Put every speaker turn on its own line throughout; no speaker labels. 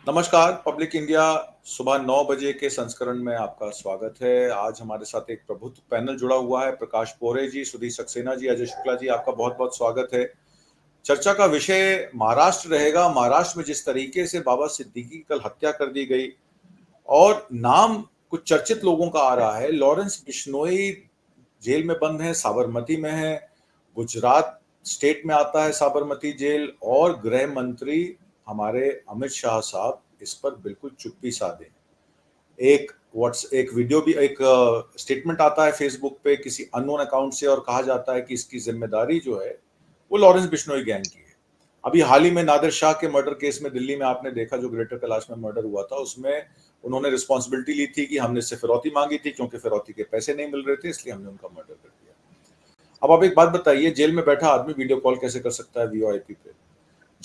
नमस्कार। Public India सुबह 9 बजे के संस्करण में आपका स्वागत है। आज हमारे साथ एक प्रभुत्व पैनल जुड़ा हुआ है। प्रकाश पोरे जी, सुधीर सक्सेना जी, अजय शुक्ला जी, आपका बहुत बहुत स्वागत है। चर्चा का विषय महाराष्ट्र रहेगा। महाराष्ट्र में जिस तरीके से बाबा सिद्दीकी की कल हत्या कर दी गई और नाम कुछ चर्चित लोगों का आ रहा है। लॉरेंस बिश्नोई जेल में बंद है, साबरमती में है, गुजरात स्टेट में आता है साबरमती जेल, और गृह मंत्री हमारे अमित शाह साहब इस पर बिल्कुल चुप्पी साधे। एक वीडियो भी, एक स्टेटमेंट आता है फेसबुक पे किसी अननोन अकाउंट से और कहा जाता है कि इसकी जिम्मेदारी जो है वो लॉरेंस बिश्नोई गैंग की है। अभी हाल ही में नादिर शाह के मर्डर केस में दिल्ली में आपने देखा, जो ग्रेटर कैलाश में मर्डर हुआ था, उसमें उन्होंने रिस्पॉन्सिबिलिटी ली थी कि हमने इससे फिरौती मांगी थी, क्योंकि फिरौती के पैसे नहीं मिल रहे थे, इसलिए हमने उनका मर्डर कर दिया। अब आप एक बात बताइए, जेल में बैठा आदमी वीडियो कॉल कैसे कर सकता है वीओआईपी पे?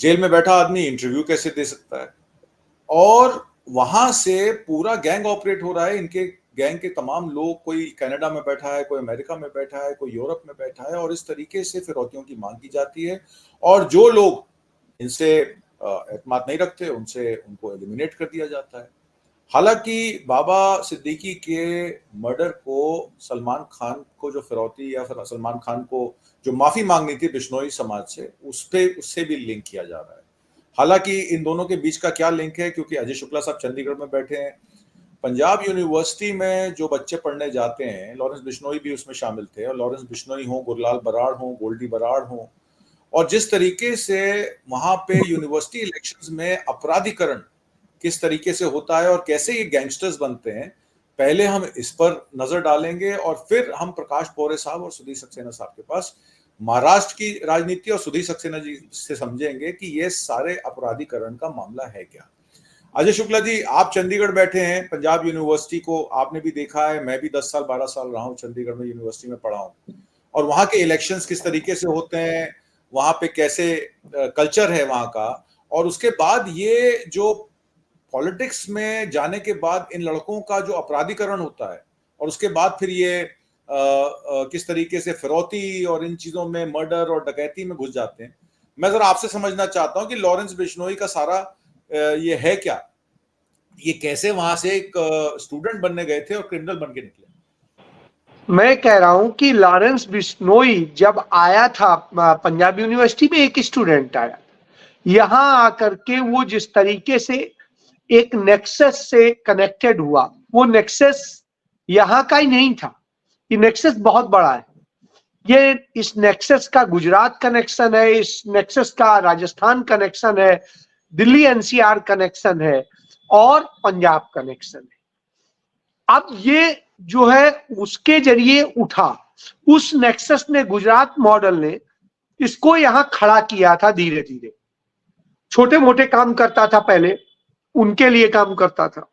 जेल में बैठा आदमी इंटरव्यू कैसे दे सकता है? और वहां से पूरा गैंग ऑपरेट हो रहा है। इनके गैंग के तमाम लोग, कोई कनाडा में बैठा है, कोई अमेरिका में बैठा है, कोई यूरोप में बैठा है, और इस तरीके से फिरौतियों की मांग की जाती है। और जो लोग इनसे एतमाद नहीं रखते, उनको एलिमिनेट कर दिया जाता है। हालांकि बाबा सिद्दीकी के मर्डर को सलमान खान को जो फिरौती, या फिर सलमान खान को जो माफी मांगनी थी बिश्नोई समाज से, उससे भी लिंक किया जा रहा है। हालांकि इन दोनों के बीच का क्या लिंक है, क्योंकि अजय शुक्ला साहब चंडीगढ़ में बैठे हैं। पंजाब यूनिवर्सिटी में जो बच्चे पढ़ने जाते हैं, लॉरेंस बिश्नोई भी उसमें शामिल थे, और लॉरेंस बिश्नोई हो, गुरलाल बराड़ हो, गोल्डी बराड़ हो, और जिस तरीके से वहां पे यूनिवर्सिटी इलेक्शंस में अपराधीकरण किस तरीके से होता है और कैसे ये गैंगस्टर्स बनते हैं, पहले हम इस पर नजर डालेंगे और फिर हम प्रकाश पोरे साहब और सुधीर सक्सेना साहब के पास महाराष्ट्र की राजनीति और सुधीर सक्सेना जी से समझेंगे कि ये सारे अपराधीकरण का मामला है क्या। अजय शुक्ला जी, आप चंडीगढ़ बैठे हैं, पंजाब यूनिवर्सिटी को आपने भी देखा है, मैं भी 10 साल 12 साल रहा हूं चंडीगढ़ में, यूनिवर्सिटी में पढ़ा हूं, और वहां के इलेक्शंस किस तरीके से होते हैं, वहां पे कैसे कल्चर है वहां का। और उसके बाद ये जो पॉलिटिक्स में जाने के बाद इन लड़कों का जो अपराधीकरण होता है, और उसके बाद फिर ये किस तरीके से फिरौती और इन चीजों में, मर्डर और डकैती में घुस जाते हैं। मैं जरा आपसे समझना चाहता हूं कि लॉरेंस बिश्नोई का सारा ये है क्या, ये कैसे वहां से एक स्टूडेंट बनने गए थे और क्रिमिनल बन के निकले?
मैं कह रहा हूं कि लॉरेंस बिश्नोई जब आया था पंजाब यूनिवर्सिटी में, एक स्टूडेंट आया, यहां आकर के वो जिस तरीके से एक नेक्सस से कनेक्टेड हुआ, वो नेक्सस यहां का ही नहीं था। ये नेक्सस बहुत बड़ा है। ये इस नेक्सस का गुजरात कनेक्शन है, इस नेक्सस का राजस्थान कनेक्शन है, दिल्ली एनसीआर कनेक्शन है, और पंजाब कनेक्शन है। अब ये जो है उसके जरिए उठा, उस नेक्सस ने, गुजरात मॉडल ने इसको यहां खड़ा किया था। धीरे धीरे छोटे मोटे काम करता था, पहले उनके लिए काम करता था,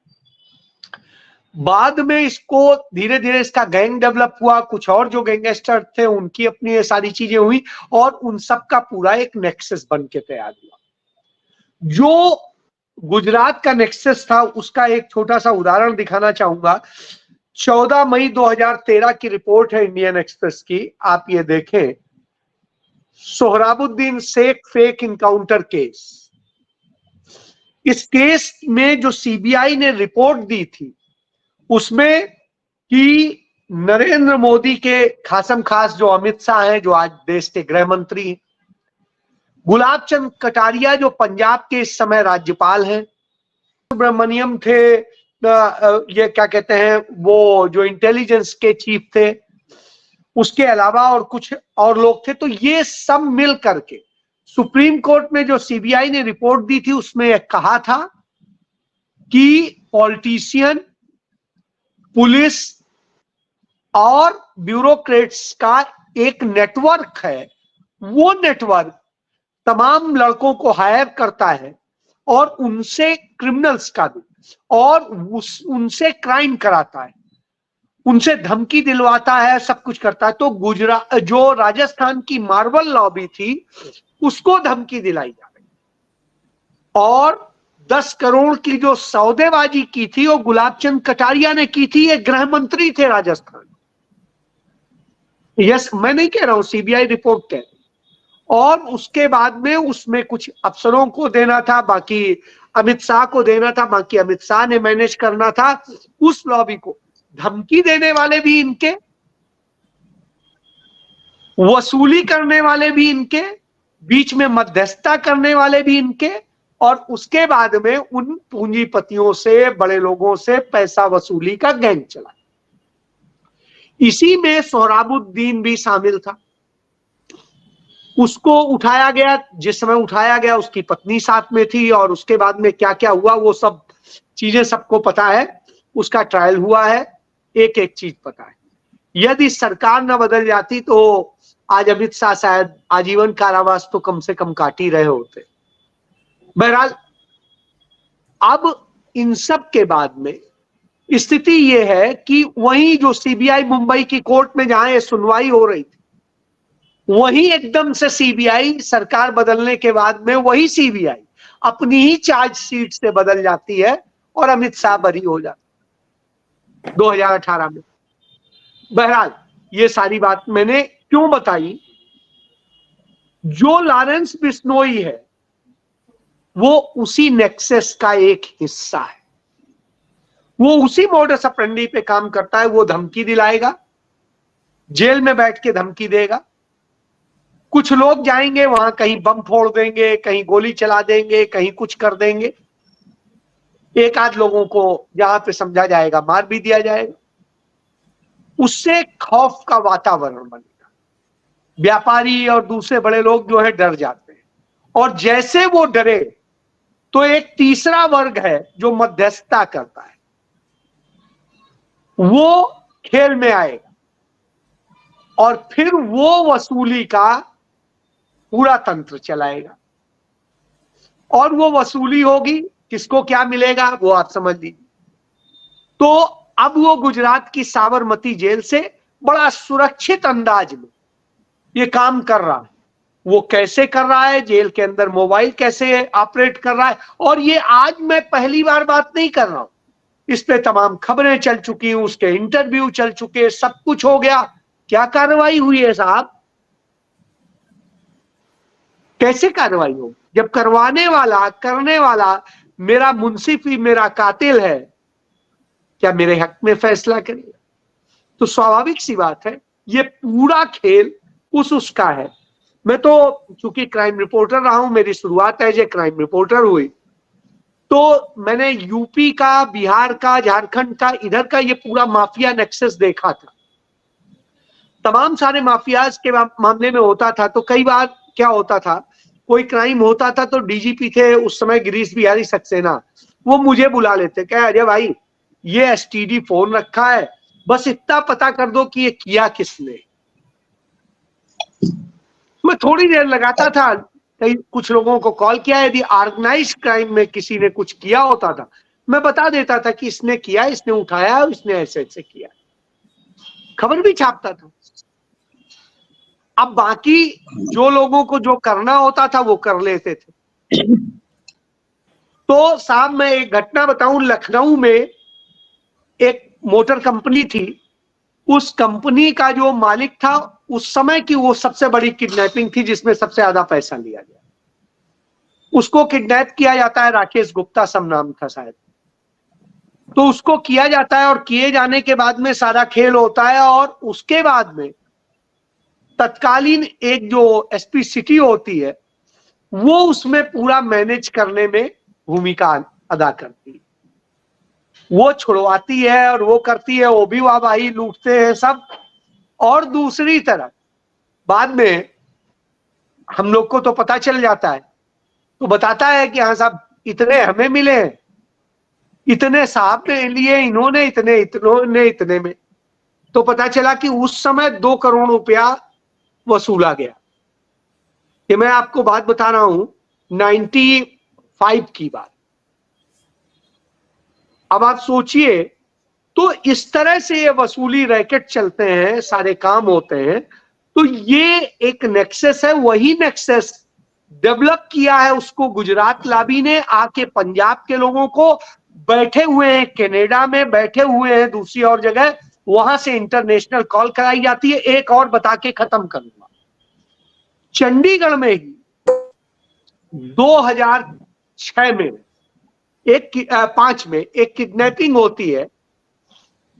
बाद में इसको धीरे धीरे इसका गैंग डेवलप हुआ, कुछ और जो गैंगस्टर थे उनकी अपनी ये सारी चीजें हुई, और उन सब का पूरा एक नेक्सस बन के तैयार हुआ। जो गुजरात का नेक्सस था उसका एक छोटा सा उदाहरण दिखाना चाहूंगा। 14 मई 2013 की रिपोर्ट है इंडियन एक्सप्रेस की, आप ये देखें। Sohrabuddin Sheikh fake encounter case, इस केस में जो सीबीआई ने रिपोर्ट दी थी उसमें कि नरेंद्र मोदी के खासम खास जो अमित शाह हैं, जो आज देश के गृह मंत्री, गुलाब चंद कटारिया जो पंजाब के इस समय राज्यपाल हैं, सुब्रमण्यम थे, ये क्या कहते हैं, वो जो इंटेलिजेंस के चीफ थे, उसके अलावा और कुछ और लोग थे। तो ये सब मिल करके सुप्रीम कोर्ट में जो सीबीआई ने रिपोर्ट दी थी उसमें यह कहा था कि पॉलिटिशियन, पुलिस और ब्यूरोक्रेट्स का एक नेटवर्क है। वो नेटवर्क तमाम लड़कों को हायर करता है और उनसे क्रिमिनल्स का भी, और उनसे क्राइम कराता है, उनसे धमकी दिलवाता है, सब कुछ करता है। तो गुजरात, जो राजस्थान की मार्बल लॉबी थी, उसको धमकी दिलाई जा रही, और 10 करोड़ की जो सौदेबाजी की थी वो गुलाब चंद कटारिया ने की थी। ये गृह मंत्री थे राजस्थान। यस, मैं नहीं कह रहा हूं, सीबीआई रिपोर्ट कह रही। और उसके बाद में उसमें कुछ अफसरों को देना था, बाकी अमित शाह को देना था, बाकी अमित शाह ने मैनेज करना था। उस लॉबी को धमकी देने वाले भी इनके, वसूली करने वाले भी इनके, बीच में मध्यस्थता करने वाले भी इनके, और उसके बाद में उन पूंजीपतियों से, बड़े लोगों से पैसा वसूली का गैंग चला। इसी में सोहराबुद्दीन भी शामिल था। उसको उठाया गया, जिस समय उठाया गया उसकी पत्नी साथ में थी, और उसके बाद में क्या क्या हुआ वो सब चीजें सबको पता है। उसका ट्रायल हुआ है, एक एक चीज पता है। यदि सरकार न बदल जाती तो आज अमित शाह शायद आजीवन कारावास तो कम से कम काट ही रहे होते। बहरहाल अब इन सब के बाद में स्थिति ये है कि वही जो सीबीआई मुंबई की कोर्ट में जहां ये सुनवाई हो रही थी, वही एकदम से सीबीआई सरकार बदलने के बाद में वही सीबीआई अपनी ही चार्जशीट से बदल जाती है और अमित शाह बरी हो जाते 2018 में। बहरहाल ये सारी बात मैंने क्यों बताई, जो लॉरेंस बिश्नोई है वो उसी नेक्सस का एक हिस्सा है। वो उसी मोडस ऑपरेंडी पे काम करता है। वो धमकी दिलाएगा, जेल में बैठ के धमकी देगा। कुछ लोग जाएंगे वहां, कहीं बम फोड़ देंगे, कहीं गोली चला देंगे, कहीं कुछ कर देंगे। एक आध लोगों को जहां पे समझा जाएगा मार भी दिया जाएगा। उससे खौफ का वातावरण बनेगा। व्यापारी और दूसरे बड़े लोग जो है डर जाते हैं, और जैसे वो डरे तो एक तीसरा वर्ग है जो मध्यस्थता करता है, वो खेल में आएगा, और फिर वो वसूली का पूरा तंत्र चलाएगा। और वो वसूली होगी, किसको क्या मिलेगा वो आप समझ लीजिए। तो अब वो गुजरात की साबरमती जेल से बड़ा सुरक्षित अंदाज में ये काम कर रहा है। वो कैसे कर रहा है, जेल के अंदर मोबाइल कैसे ऑपरेट कर रहा है, और ये आज मैं पहली बार बात नहीं कर रहा हूं। इस पे तमाम खबरें चल चुकी हैं, उसके इंटरव्यू चल चुके, सब कुछ हो गया। क्या कार्रवाई हुई है साहब? कैसे कार्रवाई हो जब करवाने वाला, करने वाला मेरा मुंसिफ ही मेरा कातिल है? क्या मेरे हक में फैसला करेगा? तो स्वाभाविक सी बात है, ये पूरा खेल उसका है। मैं तो चूंकि क्राइम रिपोर्टर रहा हूं, मेरी शुरुआत एज ए क्राइम रिपोर्टर हुई, तो मैंने यूपी का, बिहार का, झारखंड का, इधर का ये पूरा माफिया नेक्सस देखा था। तमाम सारे माफियाज के मामले में होता था। तो कई बार क्या होता था, कोई क्राइम होता था तो डीजीपी थे उस समय गिरीश बिहारी सक्सेना, वो मुझे बुला लेते, कहे अजय भाई ये एसटीडी फोन रखा है, बस इतना पता कर दो कि ये किया किसने। मैं थोड़ी देर लगाता था, कई कुछ लोगों को कॉल किया, यदि ऑर्गेनाइज क्राइम में किसी ने कुछ किया होता था मैं बता देता था कि इसने किया, इसने उठाया, इसने ऐसे ऐसे किया, खबर भी छापता था। अब बाकी जो लोगों को जो करना होता था वो कर लेते थे। तो साहब मैं एक घटना बताऊं, लखनऊ में एक मोटर कंपनी थी, उस कंपनी का जो मालिक था, उस समय की वो सबसे बड़ी किडनैपिंग थी जिसमें सबसे ज्यादा पैसा लिया गया। उसको किडनैप किया जाता है, राकेश गुप्ता सब नाम था शायद। तो उसको किया जाता है, और किए जाने के बाद में सारा खेल होता है, और उसके बाद में तत्कालीन एक जो एसपी सिटी होती है वो उसमें पूरा मैनेज करने में भूमिका अदा करती है। वो छुड़वाती है और वो करती है, वो भी वाहवाही लूटते हैं सब। और दूसरी तरफ बाद में हम लोग को तो पता चल जाता है, तो बताता है कि हाँ साहब इतने हमें मिले हैं, इतने साहब ने लिए, इन्होंने इतने में। तो पता चला कि उस समय 2 करोड़ रुपया वसूला गया। ये मैं आपको बात बता रहा हूं 95 की बात। अब आप सोचिए, तो इस तरह से ये वसूली रैकेट चलते हैं, सारे काम होते हैं। तो ये एक नेक्सस है, वही नेक्सस डेवलप किया है उसको गुजरात लाबी ने आके पंजाब के लोगों को, बैठे हुए हैं कनाडा में, बैठे हुए हैं दूसरी और जगह, वहां से इंटरनेशनल कॉल कराई जाती है। एक और बता के खत्म करूंगा, चंडीगढ़ में ही 2006 में 5 में एक किडनैपिंग होती है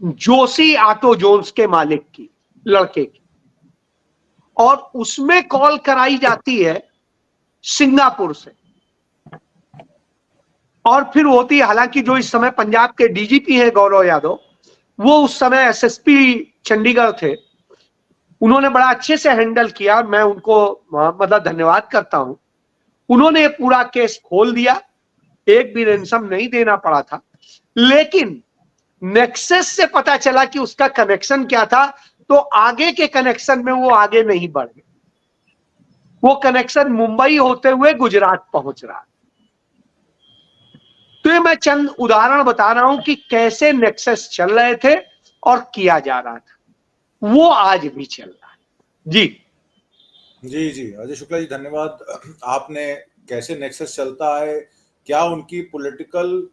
जोशी ऑटो जोन्स के मालिक की, लड़के की, और उसमें कॉल कराई जाती है सिंगापुर से। और फिर होती है, हालांकि जो इस समय पंजाब के डीजीपी हैं गौरव यादव, वो उस समय एसएसपी चंडीगढ़ थे, उन्होंने बड़ा अच्छे से हैंडल किया, मैं उनको मतलब धन्यवाद करता हूं। उन्होंने पूरा केस खोल दिया, एक भी रैंसम नहीं देना पड़ा था। लेकिन नेक्सस से पता चला कि उसका कनेक्शन क्या था, तो आगे के कनेक्शन में वो आगे नहीं बढ़ गए। वो कनेक्शन मुंबई होते हुए गुजरात पहुंच रहा। तो ये मैं चंद उदाहरण बता रहा हूं कि कैसे नेक्सस चल रहे थे और किया जा रहा था, वो आज भी चल रहा है। जी
जी जी अजय शुक्ला जी, धन्यवाद। आपने कैसे नेक्सस चलता है, क्या उनकी पॉलिटिकल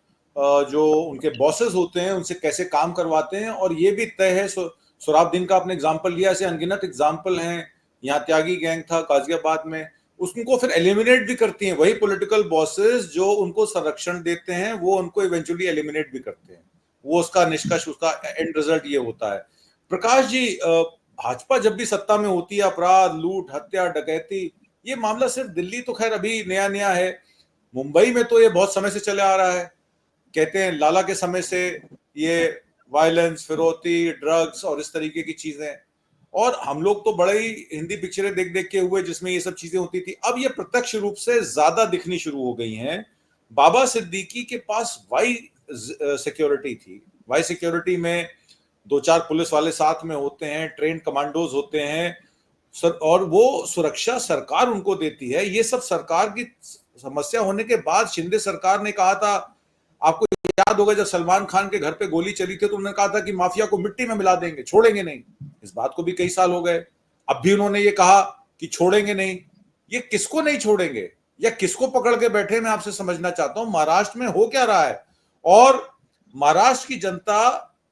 जो उनके बॉसेस होते हैं उनसे कैसे काम करवाते हैं, और ये भी तय है। सोहराबुद्दीन का आपने एग्जाम्पल लिया, ऐसे अनगिनत एग्जाम्पल हैं। यहाँ त्यागी गैंग था गाजियाबाद में, उसको फिर एलिमिनेट भी करती हैं वही पॉलिटिकल बॉसेस जो उनको संरक्षण देते हैं, वो उनको इवेंचुअली एलिमिनेट भी करते हैं। वो उसका निष्कर्ष, उसका एंड रिजल्ट ये होता है। प्रकाश जी, भाजपा जब भी सत्ता में होती है, अपराध, लूट, हत्या, डकैती, ये मामला सिर्फ दिल्ली तो खैर अभी नया नया है, मुंबई में तो ये बहुत समय से चले आ रहा है। कहते हैं लाला के समय से ये वायलेंस, फिरौती, ड्रग्स और इस तरीके की चीजें, और हम लोग तो बड़े ही हिंदी पिक्चरें देख देख के हुए जिसमें ये सब चीजें होती थी। अब ये प्रत्यक्ष रूप से ज्यादा दिखनी शुरू हो गई हैं। बाबा सिद्दीकी के पास वाई सिक्योरिटी थी, वाई सिक्योरिटी में 2-4 पुलिस वाले साथ में होते हैं, ट्रेन कमांडोज होते हैं सर, और वो सुरक्षा सरकार उनको देती है। ये सब सरकार की समस्या होने के बाद शिंदे सरकार ने कहा था, आपको याद होगा जब सलमान खान के घर पे गोली चली थी तो उन्होंने कहा था कि माफिया को मिट्टी में मिला देंगे, छोड़ेंगे नहीं। इस बात को भी कई साल हो गए, अब भी उन्होंने ये कहा कि छोड़ेंगे नहीं। ये किसको नहीं छोड़ेंगे या किसको पकड़ के बैठे, मैं आपसे समझना चाहता हूं। महाराष्ट्र में हो क्या रहा है, और महाराष्ट्र की जनता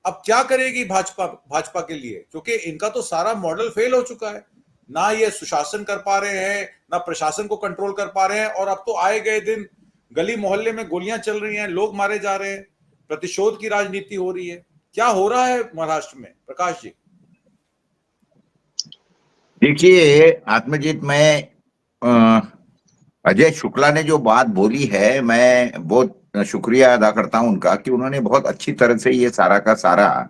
अब क्या करेगी भाजपा के लिए, क्योंकि इनका तो सारा मॉडल फेल हो चुका है। ना ये सुशासन कर पा रहे हैं, ना प्रशासन को कंट्रोल कर पा रहे हैं, और अब तो आए गए दिन गली मोहल्ले में गोलियां चल रही हैं, लोग मारे जा रहे हैं, प्रतिशोध की राजनीति हो रही है। क्या हो रहा है महाराष्ट्र में, प्रकाश जी?
देखिए आत्मजीत, मैं अजय शुक्ला ने जो बात बोली है, मैं बहुत शुक्रिया अदा करता हूं उनका कि उन्होंने बहुत अच्छी तरह से ये सारा का सारा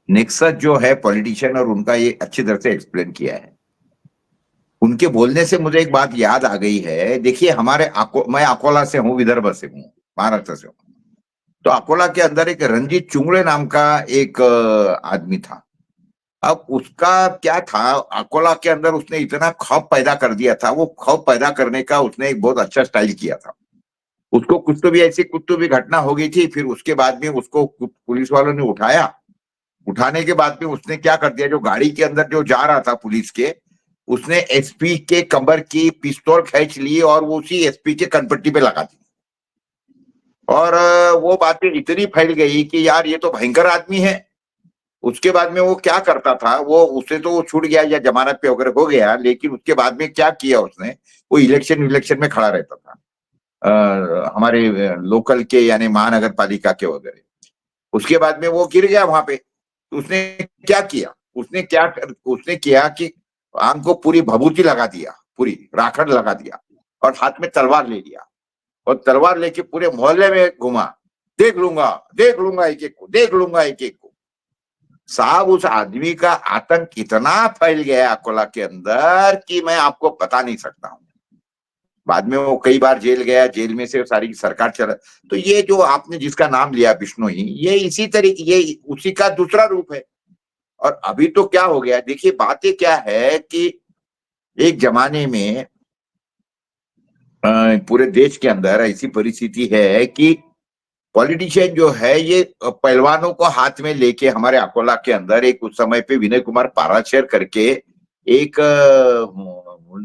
नेक्सस जो है पॉलिटिशियन और उनका ये अच्छी तरह से एक्सप्लेन किया है। उनके बोलने से मुझे एक बात याद आ गई है। देखिए मैं अकोला से हूँ, विदर्भ से हूँ, महाराष्ट्र से हूँ। तो अकोला के अंदर एक रंजीत चुंगड़े नाम का एक आदमी था। अब उसका क्या था, अकोला के अंदर उसने इतना खौफ पैदा कर दिया था। वो खौफ पैदा करने का उसने एक बहुत अच्छा स्टाइल किया था। उसको कुछ तो भी घटना हो गई थी। फिर उसके बाद में उसको पुलिस वालों ने उठाया। उठाने के बाद में उसने क्या कर दिया, जो गाड़ी के अंदर जो जा रहा था पुलिस के, उसने एसपी के कमर की पिस्तौल खींच ली और वो उसी एसपी के कनपट्टी पे लगा दी। और वो बातें इतनी फैल गई कि यार ये तो भयंकर आदमी है। उसके बाद में वो क्या करता था, वो उससे तो वो छूट गया या जमानत पे वगैरह हो गया, लेकिन उसके बाद में क्या किया उसने, वो इलेक्शन में खड़ा रहता था हमारे लोकल के यानी महानगर पालिका के वगैरह। उसके बाद में वो गिर गया वहां पे। उसने क्या किया, उसने किया कि आम को पूरी भभूति लगा दिया, पूरी राखड़ लगा दिया, और हाथ में तलवार ले लिया, और तलवार लेके पूरे मोहल्ले में घुमा, देख लूंगा एक एक को, देख लूंगा एक एक को। साहब उस आदमी का आतंक इतना फैल गया अकोला के अंदर कि मैं आपको बता नहीं सकता हूं। बाद में वो कई बार जेल गया, जेल में से सारी सरकार चला। तो ये जो आपने जिसका नाम लिया बिश्नोई, ये इसी तरीके, ये उसी का दूसरा रूप है। और अभी तो क्या हो गया, देखिए बातें क्या है कि एक जमाने में पूरे देश के अंदर ऐसी परिस्थिति है कि पॉलिटिशियन जो है ये पहलवानों को हाथ में लेके, हमारे अकोला के अंदर एक उस समय पे विनय कुमार पाराशर करके एक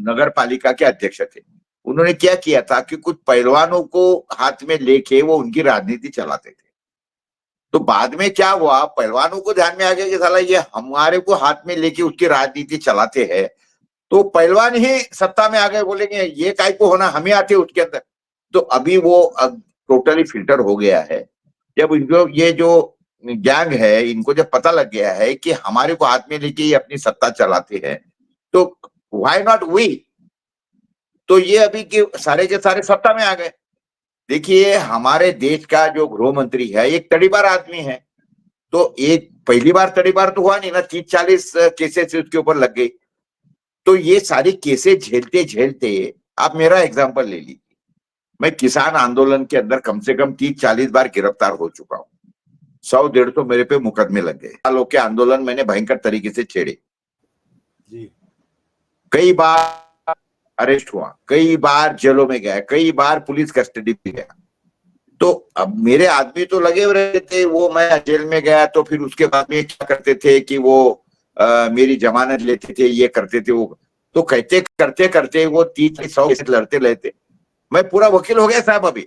नगर पालिका के अध्यक्ष थे। उन्होंने क्या किया था कि कुछ पहलवानों को हाथ में लेके वो उनकी राजनीति चलाते थे। तो बाद में क्या हुआ, पहलवानों को ध्यान में आ गया कि साला ये हमारे को हाथ में लेके उसकी राजनीति चलाते हैं, तो पहलवान ही सत्ता में आ गए, बोलेंगे ये काय को होना, हम ही आते उसके अंदर। तो अभी वो अब टोटली फिल्टर हो गया है। जब इनको ये जो गैंग है, इनको जब पता लग गया है कि हमारे को हाथ में लेके ये अपनी सत्ता चलाते हैं, तो व्हाई नॉट वी, तो ये अभी के सारे सत्ता में आ गए। देखिए हमारे देश का जो गृह मंत्री है एक तड़ीपार आदमी है, तो एक पहली बार तड़ीपार तो हुआ नहीं ना, 30-40 केसेस उसके ऊपर लग गई। तो ये सारी केसेस झेलते झेलते, आप मेरा एग्जांपल ले लीजिए, मैं किसान आंदोलन के अंदर कम से कम 30-40 बार गिरफ्तार हो चुका हूं, 100-150 मेरे पे मुकदमे लग गए। सालों के आंदोलन मैंने भयंकर तरीके से छेड़े, कई बार अरेस्ट हुआ, कई बार जेलों में गया, कई बार पुलिस कस्टडी में गया। तो अब मेरे आदमी तो लगे हुए रहते थे, वो मैं जेल में गया तो फिर उसके बाद में क्या करते थे कि वो मेरी जमानत लेते थे, ये करते थे वो। तो कहते करते करते वो 30-100 केस लड़ते रहते। मैं पूरा वकील हो गया साहब। अभी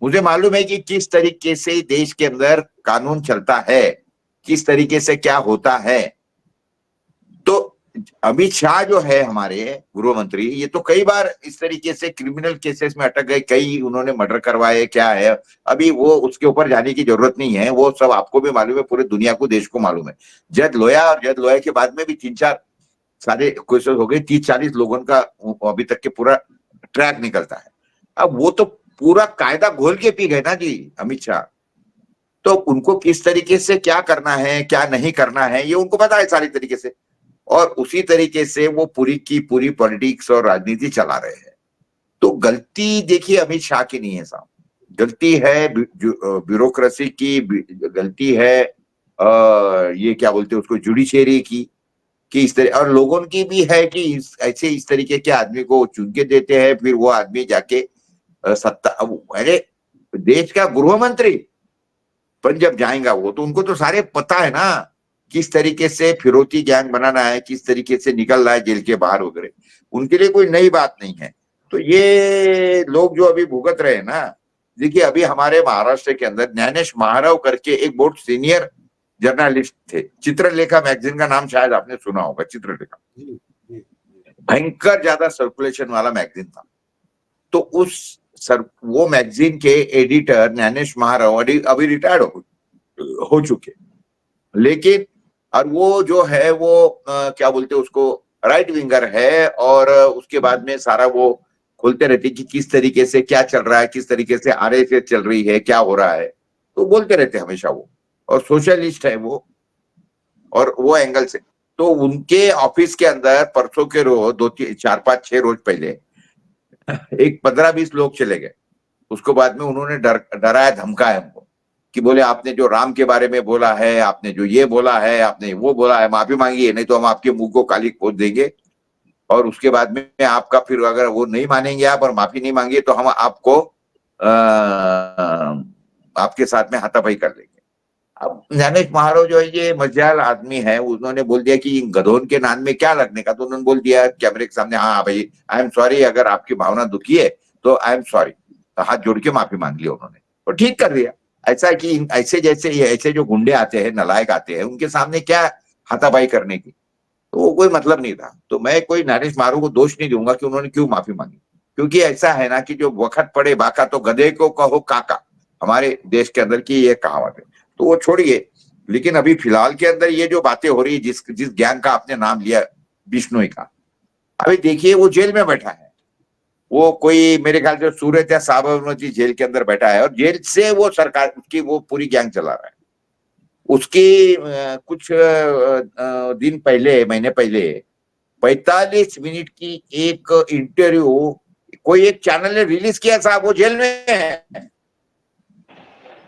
मुझे मालूम है कि किस तरीके से देश के अंदर कानून चलता है, किस तरीके से क्या होता है। तो अमित शाह जो है हमारे गृह मंत्री, ये तो कई बार इस तरीके से क्रिमिनल केसेस में अटक गए, कई उन्होंने मर्डर करवाए, क्या है अभी वो उसके ऊपर जाने की जरूरत नहीं है, वो सब आपको भी मालूम है, पूरे दुनिया को देश को मालूम है। जज लोया, और जज लोया के बाद में भी 3-4 सारे केसेस हो गए, 30-40 लोगों का अभी तक के पूरा ट्रैक निकलता है। अब वो तो पूरा कायदा घोल के पी गए ना जी अमित शाह। तो उनको किस तरीके से क्या करना है, क्या नहीं करना है, ये उनको पता है सारी तरीके से, और उसी तरीके से वो पूरी की पूरी पॉलिटिक्स और राजनीति चला रहे हैं। तो गलती देखिए अमित शाह की नहीं है साहब, गलती है ब्यूरोक्रेसी की, गलती है ये क्या बोलते हैं उसको, जुडिशियरी की, कि इस तरह, और लोगों की भी है कि इस तरीके के आदमी को चुन के देते हैं, फिर वो आदमी जाके सत्ता, अरे देश का गृह मंत्री पर जब जाएगा वो, तो उनको तो सारे पता है ना किस तरीके से फिरौती गैंग बनाना है, किस तरीके से निकल रहा है जेल के बाहर वगैरह, उनके लिए कोई नई बात नहीं है। तो ये लोग जो अभी भुगत रहे हैं ना, देखिए अभी हमारे महाराष्ट्र के अंदर ज्ञानेश महाराव करके एक बहुत सीनियर जर्नलिस्ट थे, चित्रलेखा मैगजीन का नाम शायद आपने सुना होगा, चित्रलेखा भयंकर ज्यादा सर्कुलेशन वाला मैगजीन था। तो वो मैगजीन के एडिटर ज्ञानेश महाराव अभी रिटायर्ड हो चुके, लेकिन और वो जो है वो क्या बोलते हैं उसको, राइट विंगर है, और उसके बाद में सारा वो खोलते रहते कि किस तरीके से क्या चल रहा है, किस तरीके से आरएसएस चल रही है, क्या हो रहा है, तो बोलते रहते हमेशा वो, और सोशलिस्ट है वो, और वो एंगल से। तो उनके ऑफिस के अंदर परसों के रोज 2-4-5-6 रोज पहले एक 15-20 लोग चले गए। उसको बाद में उन्होंने डराया धमकाया हमको कि बोले आपने जो राम के बारे में बोला है, आपने जो ये बोला है, आपने वो बोला है, माफी मांगी है, नहीं तो हम आपके मुंह को काली खोद देंगे, और उसके बाद में आपका फिर अगर वो नहीं मानेंगे आप और माफी नहीं मांगे तो हम आपको आपके साथ में हाथापाई कर लेंगे। अब ज्ञानेश महाराव जो है ये मजाल आदमी है, उन्होंने बोल दिया कि इन गधों के नाम में क्या लगने का, तो उन्होंने बोल दिया कैमरे के सामने, हाँ भाई आई एम सॉरी, अगर आपकी भावना दुखी है तो आई एम सॉरी, तो हाथ जोड़ के माफी मांग ली उन्होंने, और ठीक कर दिया। ऐसा है कि ऐसे जैसे ऐसे जो गुंडे आते हैं, नलायक आते हैं, उनके सामने क्या हाथापाई करने की, तो वो कोई मतलब नहीं था। तो मैं कोई ज्ञानेश महाराव को दोष नहीं दूंगा कि उन्होंने क्यों माफी मांगी, क्योंकि ऐसा है ना कि जो वक्त पड़े बाका तो गधे को कहो काका, हमारे देश के अंदर की ये कहावत है। तो वो छोड़िए, लेकिन अभी फिलहाल के अंदर ये जो बातें हो रही है, जिस गैंग का आपने नाम लिया बिश्नोई का, अभी देखिए वो जेल में बैठा है, वो कोई मेरे ख्याल से सूरत या साबरमती जेल के अंदर बैठा है, और जेल से वो सरकार की वो पूरी गैंग चला रहा है। उसकी कुछ दिन पहले, महीने पहले 45 मिनट की एक इंटरव्यू कोई एक चैनल ने रिलीज किया साहब, वो जेल में है।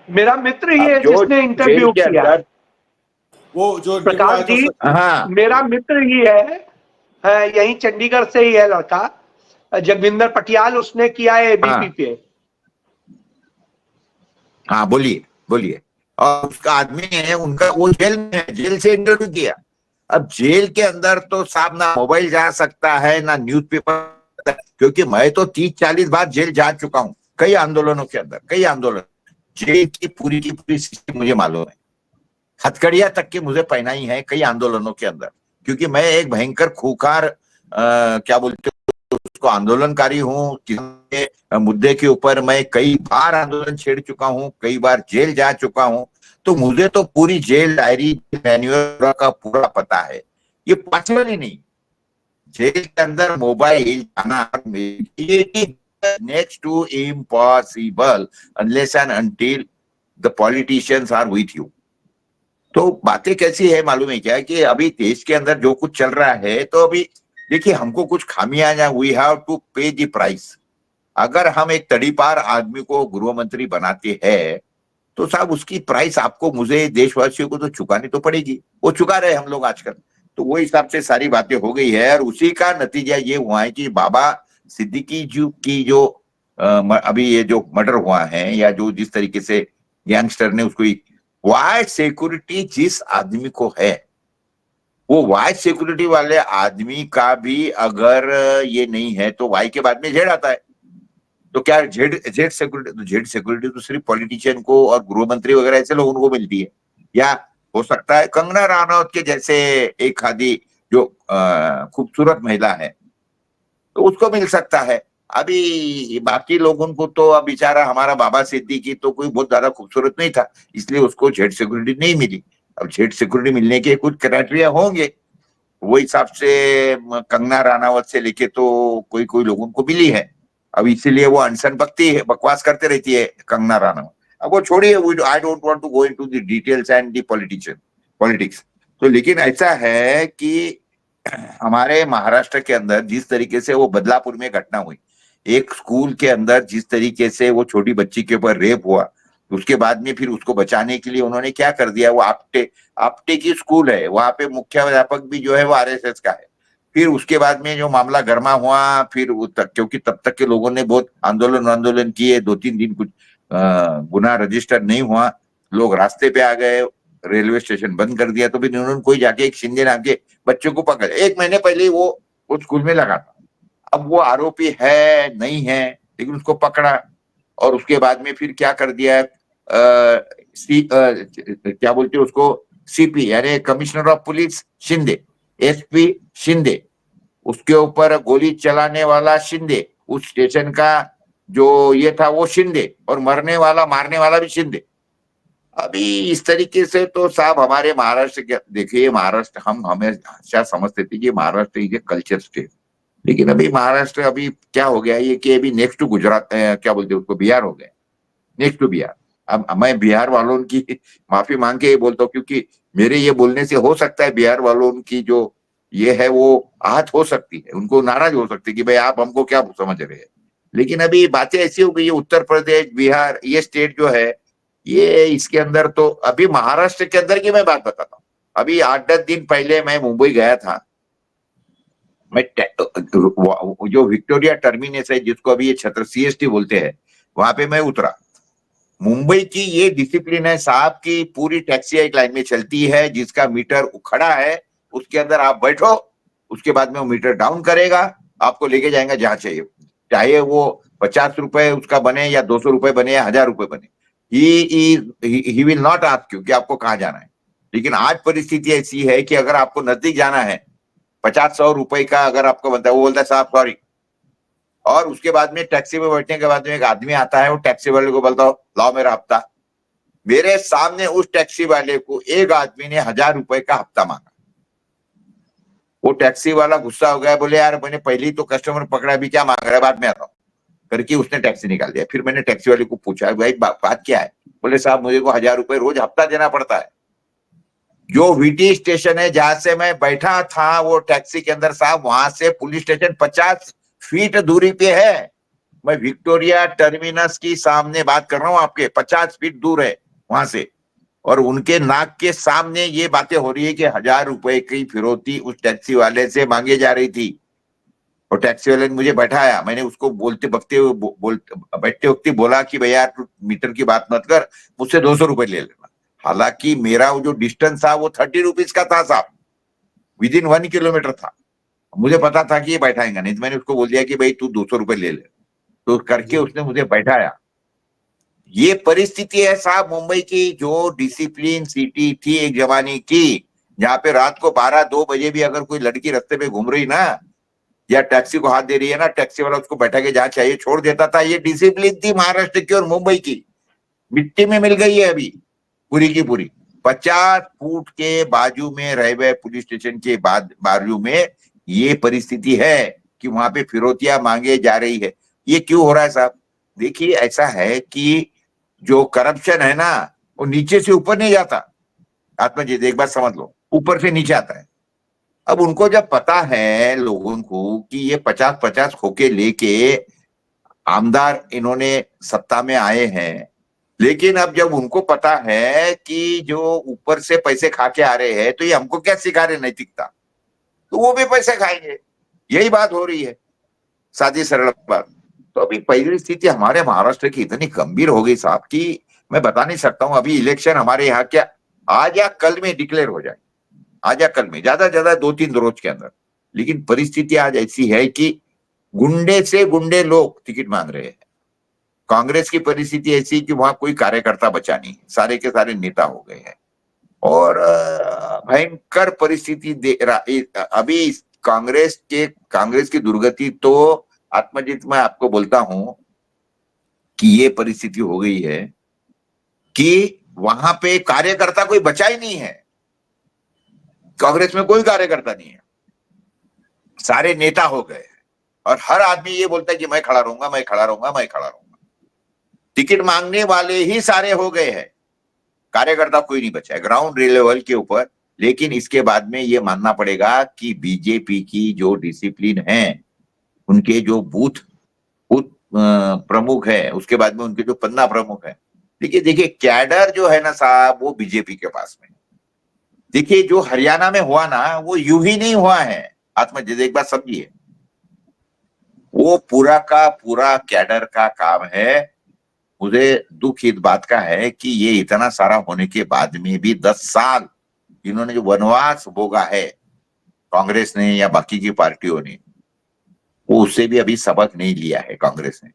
मेरा मित्र ही है जिसने इंटरव्यू किया,
वो जो
प्रकाश जी,
हाँ
मेरा मित्र ही है, यहीं चंडीगढ़ से ही है लड़का, जगविंदर पटियाल, उसने किया है एबीपी पे।
हाँ बोलिए बोलिए। और उसका आदमी है उनका, वो जेल में है, जेल से इंटरव्यू किया। अब जेल के अंदर तो साहब ना मोबाइल जा सकता है ना न्यूज़पेपर, क्योंकि मैं तो 30-40 बार जेल जा चुका हूँ, कई आंदोलनों के अंदर, कई आंदोलन, जेल की पूरी सिस्टम मुझे मालूम है, हथकड़ियां तक की मुझे पहनाई है कई आंदोलनों के अंदर, क्योंकि मैं एक भयंकर खूंखार क्या बोलते हो उसको, आंदोलनकारी हूँ। किसी मुद्दे के ऊपर मैं कई बार आंदोलन छेड़ चुका हूँ, कई बार जेल जा चुका हूँ, तो मुझे तो पूरी जेल डायरी मैन्युअल का पूरा पता है। ये पॉसिबल ही नहीं, जेल के अंदर मोबाइल जाना next to impossible unless and until the politicians are with you. तो बातें कैसी है मालूम है क्या, कि अभी देश के अंदर जो कुछ चल रहा है, तो अभी देखिए हमको कुछ खामियां, वी हैव टू पे द प्राइस। अगर हम एक तड़ीपार आदमी को गृह मंत्री बनाते हैं तो साहब उसकी प्राइस आपको, मुझे, देशवासियों को तो चुकानी तो पड़ेगी। वो चुका रहे हम लोग आजकल। तो वो हिसाब से सारी बातें हो गई है, और उसी का नतीजा ये हुआ है कि बाबा सिद्दीकी जी की जो अभी ये जो मर्डर हुआ है, या जो जिस तरीके से गैंगस्टर ने उसको, वाइड सिक्योरिटी जिस आदमी को है, वो वाइड सिक्योरिटी वाले आदमी का भी अगर ये नहीं है तो वाई के बाद में जेड आता है। तो क्या जेड सिक्योरिटी, तो जेड सिक्योरिटी तो सिर्फ पॉलिटिशियन को और गृह मंत्री वगैरह ऐसे लोगों को मिलती है, या हो सकता है कंगना रनौत के जैसे एक खादी जो खूबसूरत महिला है तो उसको मिल सकता है। अभी बाकी लोगों को तो, अब बेचारा हमारा बाबा सिद्दीकी तो कोई बहुत ज्यादा खूबसूरत नहीं था, इसलिए उसको जेड सिक्योरिटी नहीं मिली। अब जेड सिक्योरिटी मिलने के कुछ क्राइटेरिया होंगे, वो हिसाब से कंगना रनावत से लेके तो कोई कोई लोगों को मिली है। अब इसीलिए वो अनशन बकती है, बकवास करते रहती है कंगना रनावत। अब वो छोड़िए, I don't want to go into the details and the politics. तो लेकिन ऐसा है कि हमारे महाराष्ट्र के अंदर जिस तरीके से वो बदलापुर में घटना हुई, एक स्कूल के अंदर जिस तरीके से वो छोटी बच्ची के ऊपर रेप हुआ, उसके बाद में फिर उसको बचाने के लिए उन्होंने क्या कर दिया, वो आपटे की स्कूल है, वहां पे मुख्याध्यापक भी जो है वो आरएसएस का है। फिर उसके बाद में जो मामला गर्मा हुआ, फिर क्योंकि तब तक के लोगों ने बहुत आंदोलन किए, 2-3 दिन कुछ गुना रजिस्टर नहीं हुआ, लोग रास्ते पे आ गए, रेलवे स्टेशन बंद कर दिया। तो फिर उन्होंने कोई जाके एक शिंदे नाम के बच्चों को पकड़, 1 महीने पहले वो स्कूल में लगा था। अब वो आरोपी है नहीं है, लेकिन उसको पकड़ा, और उसके बाद में फिर क्या कर दिया, क्या बोलते हैं उसको, सीपी यानी commissioner of police Shinde, SP Shinde, उसके ऊपर गोली चलाने वाला शिंदे, उस स्टेशन का जो ये था वो शिंदे, और मरने वाला मारने वाला भी शिंदे। अभी इस तरीके से तो साहब हमारे महाराष्ट्र के, देखिए महाराष्ट्र, हम हमेशा समझते थे कि Maharashtra is a culture state, लेकिन अभी महाराष्ट्र अभी क्या हो गया ये, कि अभी नेक्स्ट टू गुजरात, क्या बोलते हैं उसको, बिहार हो गया, नेक्स्ट टू बिहार। अब मैं बिहार वालों की माफी मांग के ये बोलता हूँ, क्योंकि मेरे ये बोलने से हो सकता है बिहार वालों की जो ये है वो आहत हो सकती है, उनको नाराज हो सकती है कि भाई आप हमको क्या समझ रहे हैं। लेकिन अभी बातें ऐसी हो गई है, उत्तर प्रदेश, बिहार, ये स्टेट जो है, ये इसके अंदर तो, अभी महाराष्ट्र के अंदर की मैं बात बताता हूँ। अभी 8-10 दिन पहले मैं मुंबई गया था। मैं जो विक्टोरिया टर्मिनस है, जिसको अभी ये छत्र सीएसटी बोलते हैं, वहां पे मैं उतरा। मुंबई की ये डिसिप्लिन है साहब की, पूरी टैक्सी एक लाइन में चलती है, जिसका मीटर खड़ा है उसके अंदर आप बैठो, उसके बाद में वो मीटर डाउन करेगा, आपको लेके जाएगा जहां चाहिए, चाहे वो 50 रुपए उसका बने या 200 रुपए बने या 1000 रुपए बने, he will not ask you कि आपको कहाँ जाना है। लेकिन आज परिस्थिति ऐसी है कि अगर आपको नजदीक जाना है, 50-100 रुपए का अगर आपको बनता है, वो बोलता है साहब सॉरी, और उसके बाद में टैक्सी में बैठने के बाद में एक आदमी आता है, वो टैक्सी वाले को बोलता हो लाओ मेरा हफ्ता। मेरे सामने उस टैक्सी वाले को एक आदमी ने 1000 रुपए का हफ्ता मांगा। वो टैक्सी वाला गुस्सा हो गया, बोले यार मैंने पहले ही तो कस्टमर पकड़ा, अभी क्या मांग रहा है, बाद में आता हूँ करके उसने टैक्सी निकाल दिया। फिर मैंने टैक्सी वाले को पूछा भाई बात क्या है, बोले साहब मुझे को 1000 रुपए रोज हफ्ता देना पड़ता है। जो वीटी स्टेशन है जहां से मैं बैठा था वो टैक्सी के अंदर साहब, वहां से पुलिस स्टेशन 50 फीट दूरी पे है। मैं विक्टोरिया टर्मिनस की सामने बात कर रहा हूँ, आपके 50 फीट दूर है वहां से, और उनके नाक के सामने ये बातें हो रही है कि 1000 रुपए की फिरौती उस टैक्सी वाले से मांगी जा रही थी। और टैक्सी वाले ने मुझे बैठाया, मैंने उसको बैठते वक्त बोला कि भैया तू मीटर की बात मत कर, मुझसे 200 रुपए ले लेना। हालांकि मेरा वो जो डिस्टेंस था वो 30 रुपीज का था साहब, विद इन 1 किलोमीटर था। मुझे पता था कि ये बैठाएंगा नहीं, तो मैंने उसको बोल दिया कि भाई तू 200 रुपए ले ले, तो करके उसने मुझे बैठाया। ये परिस्थिति है साहब मुंबई की, जो डिसिप्लिन सिटी थी एक जमाने की, जहाँ पे रात को 12-2 बजे भी अगर कोई लड़की रास्ते पे घूम रही ना, या टैक्सी को हाथ दे रही है ना, टैक्सी वाला उसको बैठा के जहां चाहिए छोड़ देता था। ये डिसिप्लिन थी महाराष्ट्र की और मुंबई की, मिट्टी में मिल गई है अभी पूरी की पूरी। 50 फुट के बाजू में रेलवे पुलिस स्टेशन के बाजू में ये परिस्थिति है कि वहां पे फिरौतियां मांगे जा रही है। ये क्यों हो रहा है साहब? देखिए, ऐसा है कि जो करप्शन है ना, वो नीचे से ऊपर नहीं जाता। आत्मजीत, एक बात समझ लो, ऊपर से नीचे आता है। अब उनको जब पता है लोगों को कि ये 50-50 खोके लेके आमदार इन्होंने सत्ता में आए हैं, लेकिन अब जब उनको पता है कि जो ऊपर से पैसे खा के आ रहे हैं, तो ये हमको क्या सिखा रहे नैतिकता, तो वो भी पैसे खाएंगे। यही बात हो रही है, सादी सरल बात। तो अभी पहली स्थिति हमारे महाराष्ट्र की इतनी गंभीर हो गई साहब कि मैं बता नहीं सकता हूं। अभी इलेक्शन हमारे यहाँ क्या आज या कल में डिक्लेयर हो जाए, आज या कल में, ज्यादा ज्यादा 2-3 रोज के अंदर। लेकिन परिस्थिति आज ऐसी है कि गुंडे से गुंडे लोग टिकट मांग रहे हैं। कांग्रेस की परिस्थिति ऐसी कि वहां कोई कार्यकर्ता बचा नहीं, सारे के सारे नेता हो गए हैं। और भयंकर परिस्थिति अभी कांग्रेस की दुर्गति तो आत्मजीत, मैं आपको बोलता हूं कि ये परिस्थिति हो गई है कि वहां पे कार्यकर्ता कोई बचा ही नहीं है। कांग्रेस में कोई कार्यकर्ता नहीं है, सारे नेता हो गए और हर आदमी ये बोलता है कि मैं खड़ा रहूंगा, मैं खड़ा रहूंगा, मैं खड़ा रहूंगा। टिकट मांगने वाले ही सारे हो गए हैं, कार्यकर्ता कोई नहीं बचा है ग्राउंड लेवल के ऊपर। लेकिन इसके बाद में ये मानना पड़ेगा कि बीजेपी की जो डिसिप्लिन है, उनके जो बूथ प्रमुख है, उसके बाद में उनके जो पन्ना प्रमुख है, देखिए कैडर जो है ना साहब, वो बीजेपी के पास में। देखिए, जो हरियाणा में हुआ ना, वो यूं ही नहीं हुआ है। आत्मजीत, एक बात समझिए, वो पूरा का पूरा कैडर का काम है। मुझे दुख इस बात का है कि ये इतना सारा होने के बाद में भी 10 साल इन्होंने जो वनवास भोगा है कांग्रेस ने या बाकी की पार्टियों ने, वो उससे भी अभी सबक नहीं लिया है कांग्रेस ने।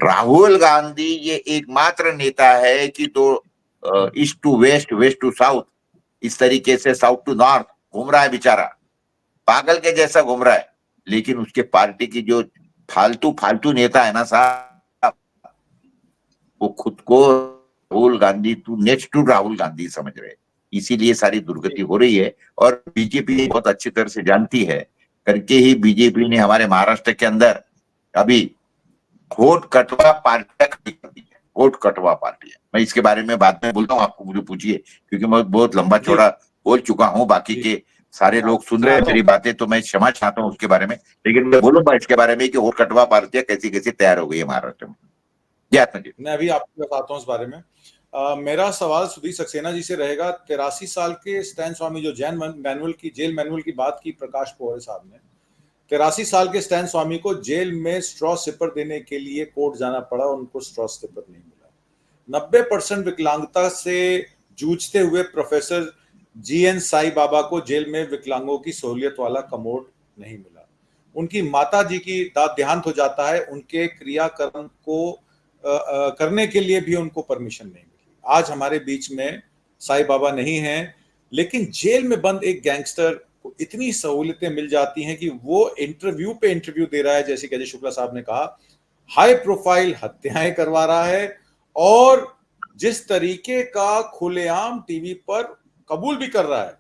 राहुल गांधी ये एकमात्र नेता है कि तो east to west, west to south, इस तरीके से साउथ टू नॉर्थ घूम रहा है बेचारा, पागल के जैसा घूम रहा है। लेकिन उसके पार्टी की जो फालतू नेता है ना साहब, वो खुद को Rahul Gandhi to next to Rahul Gandhi समझ रहे हैं। इसीलिए सारी दुर्गति हो रही है। और बीजेपी बहुत अच्छी तरह से जानती है, करके ही बीजेपी ने हमारे महाराष्ट्र के अंदर अभी वोट कटवा पार्टियां खड़ी कर दी है। वोट कटवा पार्टी है, मैं इसके बारे में बाद में बोलता हूँ, आपको मुझे पूछिए, क्योंकि मैं बहुत लंबा चौड़ा बोल चुका हूँ। बाकी के सारे लोग सुन रहे हैं मेरी बातें, तो मैं क्षमा चाहता हूँ उसके बारे में, लेकिन मैं बोलूंगा इसके बारे में कि वोट कटवा पार्टियां कैसी कैसी तैयार हो गई है महाराष्ट्र में।
मैं अभी आपको बताता हूँ इस बारे में। मेरा सवाल सुधीर सक्सेना जी से रहेगा। 83 साल के स्टैन स्वामी, जो जेल मैनुअल की बात की प्रकाश पोहरे साहब ने, 83 साल के स्टैन स्वामी को जेल में स्ट्रॉ सिपर देने के लिए कोर्ट जाना पड़ा, उनको स्ट्रॉ सिपर नहीं मिला। 90% विकलांगता से जूझते हुए प्रोफेसर GN साई बाबा को जेल में विकलांगों की सहूलियत वाला कमोड नहीं मिला। उनकी माता जी की देहांत हो जाता है, उनके क्रियाकर्म को करने के लिए भी उनको परमिशन नहीं मिली। आज हमारे बीच में साई बाबा नहीं हैं, लेकिन जेल में बंद एक गैंगस्टर को इतनी सहूलियतें मिल जाती हैं कि वो इंटरव्यू पे इंटरव्यू दे रहा है, जैसे कि अजय शुक्ला साहब ने कहा, हाई प्रोफाइल हत्याएं करवा रहा है, और जिस तरीके का खुलेआम टीवी पर कबूल भी कर रहा है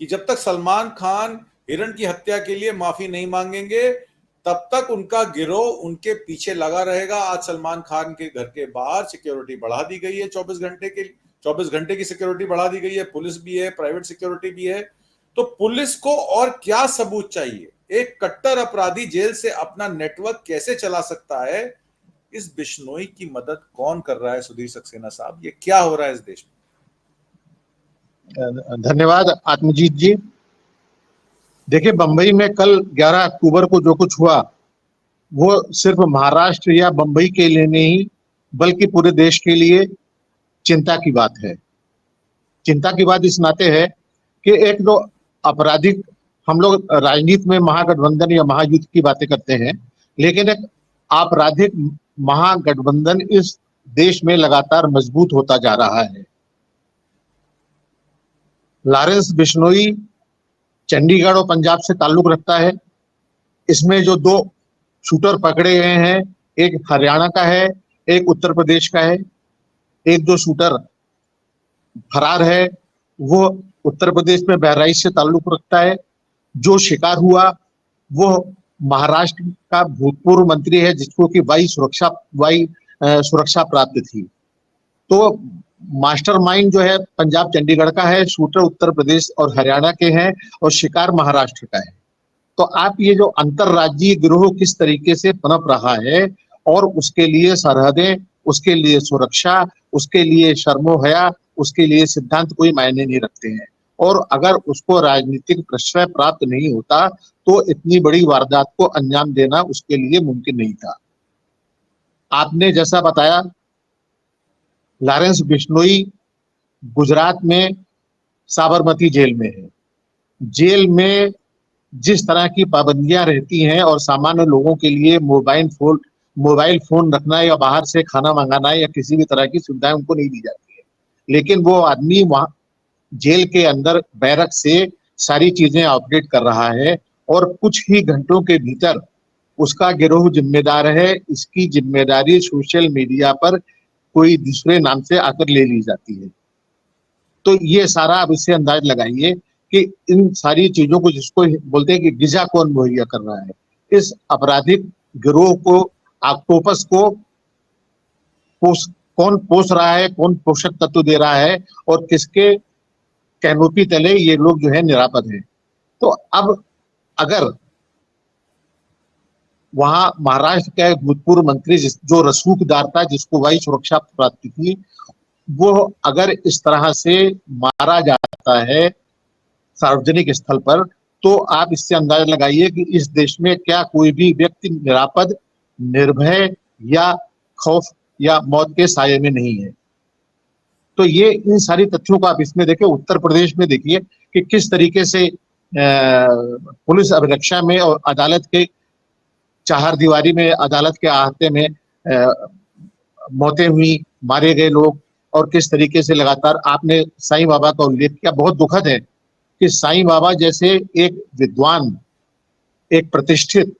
कि जब तक सलमान खान हिरण की हत्या के लिए माफी नहीं मांगेंगे, तब तक उनका गिरोह उनके पीछे लगा रहेगा। आज सलमान खान के घर के बाहर सिक्योरिटी बढ़ा दी गई है, 24 घंटे की सिक्योरिटी बढ़ा दी गई है, पुलिस भी है, प्राइवेट सिक्योरिटी भी है। तो पुलिस को और क्या सबूत चाहिए? एक कट्टर अपराधी जेल से अपना नेटवर्क कैसे चला सकता है? इस बिश्नोई की मदद कौन कर रहा है? सुधीर सक्सेना साहब, ये क्या हो रहा है इस देश में?
धन्यवाद आत्मजीत जी। देखिए, बंबई में कल 11 अक्टूबर को जो कुछ हुआ, वो सिर्फ महाराष्ट्र या बंबई के लिए नहीं, बल्कि पूरे देश के लिए चिंता की बात है। चिंता की बात इस नाते है कि एक तो आपराधिक, हम लोग राजनीति में महागठबंधन या महायुद्ध की बातें करते हैं, लेकिन एक आपराधिक महागठबंधन इस देश में लगातार मजबूत होता जा रहा है। लॉरेंस बिश्नोई चंडीगढ़ और पंजाब से ताल्लुक रखता है, इसमें जो 2 शूटर पकड़े गए हैं, एक हरियाणा का है, एक उत्तर प्रदेश का है। एक जो शूटर फरार है वो उत्तर प्रदेश में बहराइच से ताल्लुक रखता है। जो शिकार हुआ वो महाराष्ट्र का भूतपूर्व मंत्री है, जिसको कि वायु सुरक्षा प्राप्त थी। तो मास्टरमाइंड जो है पंजाब चंडीगढ़ का है, शूटर उत्तर प्रदेश और हरियाणा के हैं और शिकार महाराष्ट्र का है। तो आप ये जो अंतरराज्यीय गिरोह किस तरीके से पनप रहा है और उसके लिए सरहदें, उसके लिए सुरक्षा, उसके लिए शर्मो हया, उसके लिए सिद्धांत कोई मायने नहीं रखते हैं। और अगर उसको राजनीतिक प्रश्रय प्राप्त नहीं होता तो इतनी बड़ी वारदात को अंजाम देना उसके लिए मुमकिन नहीं था। आपने जैसा बताया, लॉरेंस बिश्नोई गुजरात में साबरमती जेल में है। जेल में जिस तरह की पाबंदियां रहती हैं और सामान्य लोगों के लिए मोबाइल फोन रखना या बाहर से खाना मंगाना या किसी भी तरह की सुविधाएं उनको नहीं दी जाती है, लेकिन वो आदमी वहां जेल के अंदर बैरक से सारी चीजें ऑपरेट कर रहा है और कुछ ही घंटों के भीतर उसका गिरोह जिम्मेदार है। इसकी जिम्मेदारी सोशल मीडिया पर कोई दूसरे नाम से आकर ले ली जाती है। तो ये सारा अब इससे अंदाज लगाइए कि इन सारी चीजों को, जिसको बोलते हैं कि गिजा कौन मुहैया कर रहा है, इस आपराधिक गिरोह को, ऑक्टोपस को कौन पोष रहा है, कौन पोषक तत्व दे रहा है और किसके कैनोपी तले ये लोग जो है निरापद हैं। तो अब अगर वहां महाराष्ट्र का एक भूतपूर्व मंत्री जो रसूखदार था, जिसको वायु सुरक्षा प्राप्त थी, वो अगर इस तरह से मारा जाता है सार्वजनिक स्थल पर, तो आप इससे अंदाजा लगाइए कि इस देश में क्या कोई भी व्यक्ति निरापद, निर्भय या खौफ या मौत के साये में नहीं है। तो ये इन सारी तथ्यों को आप इसमें देखिए। उत्तर प्रदेश में देखिए कि किस तरीके से पुलिस अभिरक्षा में और अदालत के चारदीवारी में, अदालत के अहाते में मौतें हुई, मारे गए लोग, और किस तरीके से लगातार आपने साईं बाबा का उल्लेख किया। बहुत दुखद है कि साईं बाबा जैसे एक विद्वान, एक प्रतिष्ठित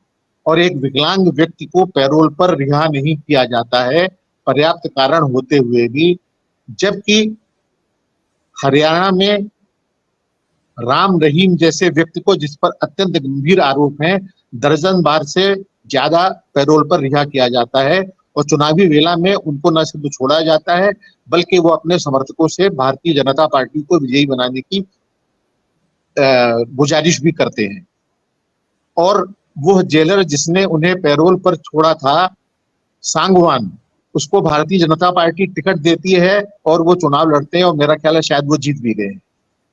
और एक विकलांग व्यक्ति को पैरोल पर रिहा नहीं किया जाता है, पर्याप्त कारण होते हुए भी। जबकि हरियाणा में राम रहीम जैसे व्यक्ति को, जिस पर अत्यंत गंभीर आरोप हैं, दर्जन बार से ज्यादा पैरोल पर रिहा किया जाता है और चुनावी वेला में उनको न सिर्फ छोड़ा जाता है बल्कि वो अपने समर्थकों से भारतीय जनता पार्टी को विजयी बनाने की गुजारिश भी करते हैं। और वो जेलर जिसने उन्हें पैरोल पर छोड़ा था, सांगवान, उसको भारतीय जनता पार्टी टिकट देती है और वो चुनाव लड़ते हैं और मेरा ख्याल है शायद वो जीत भी गए।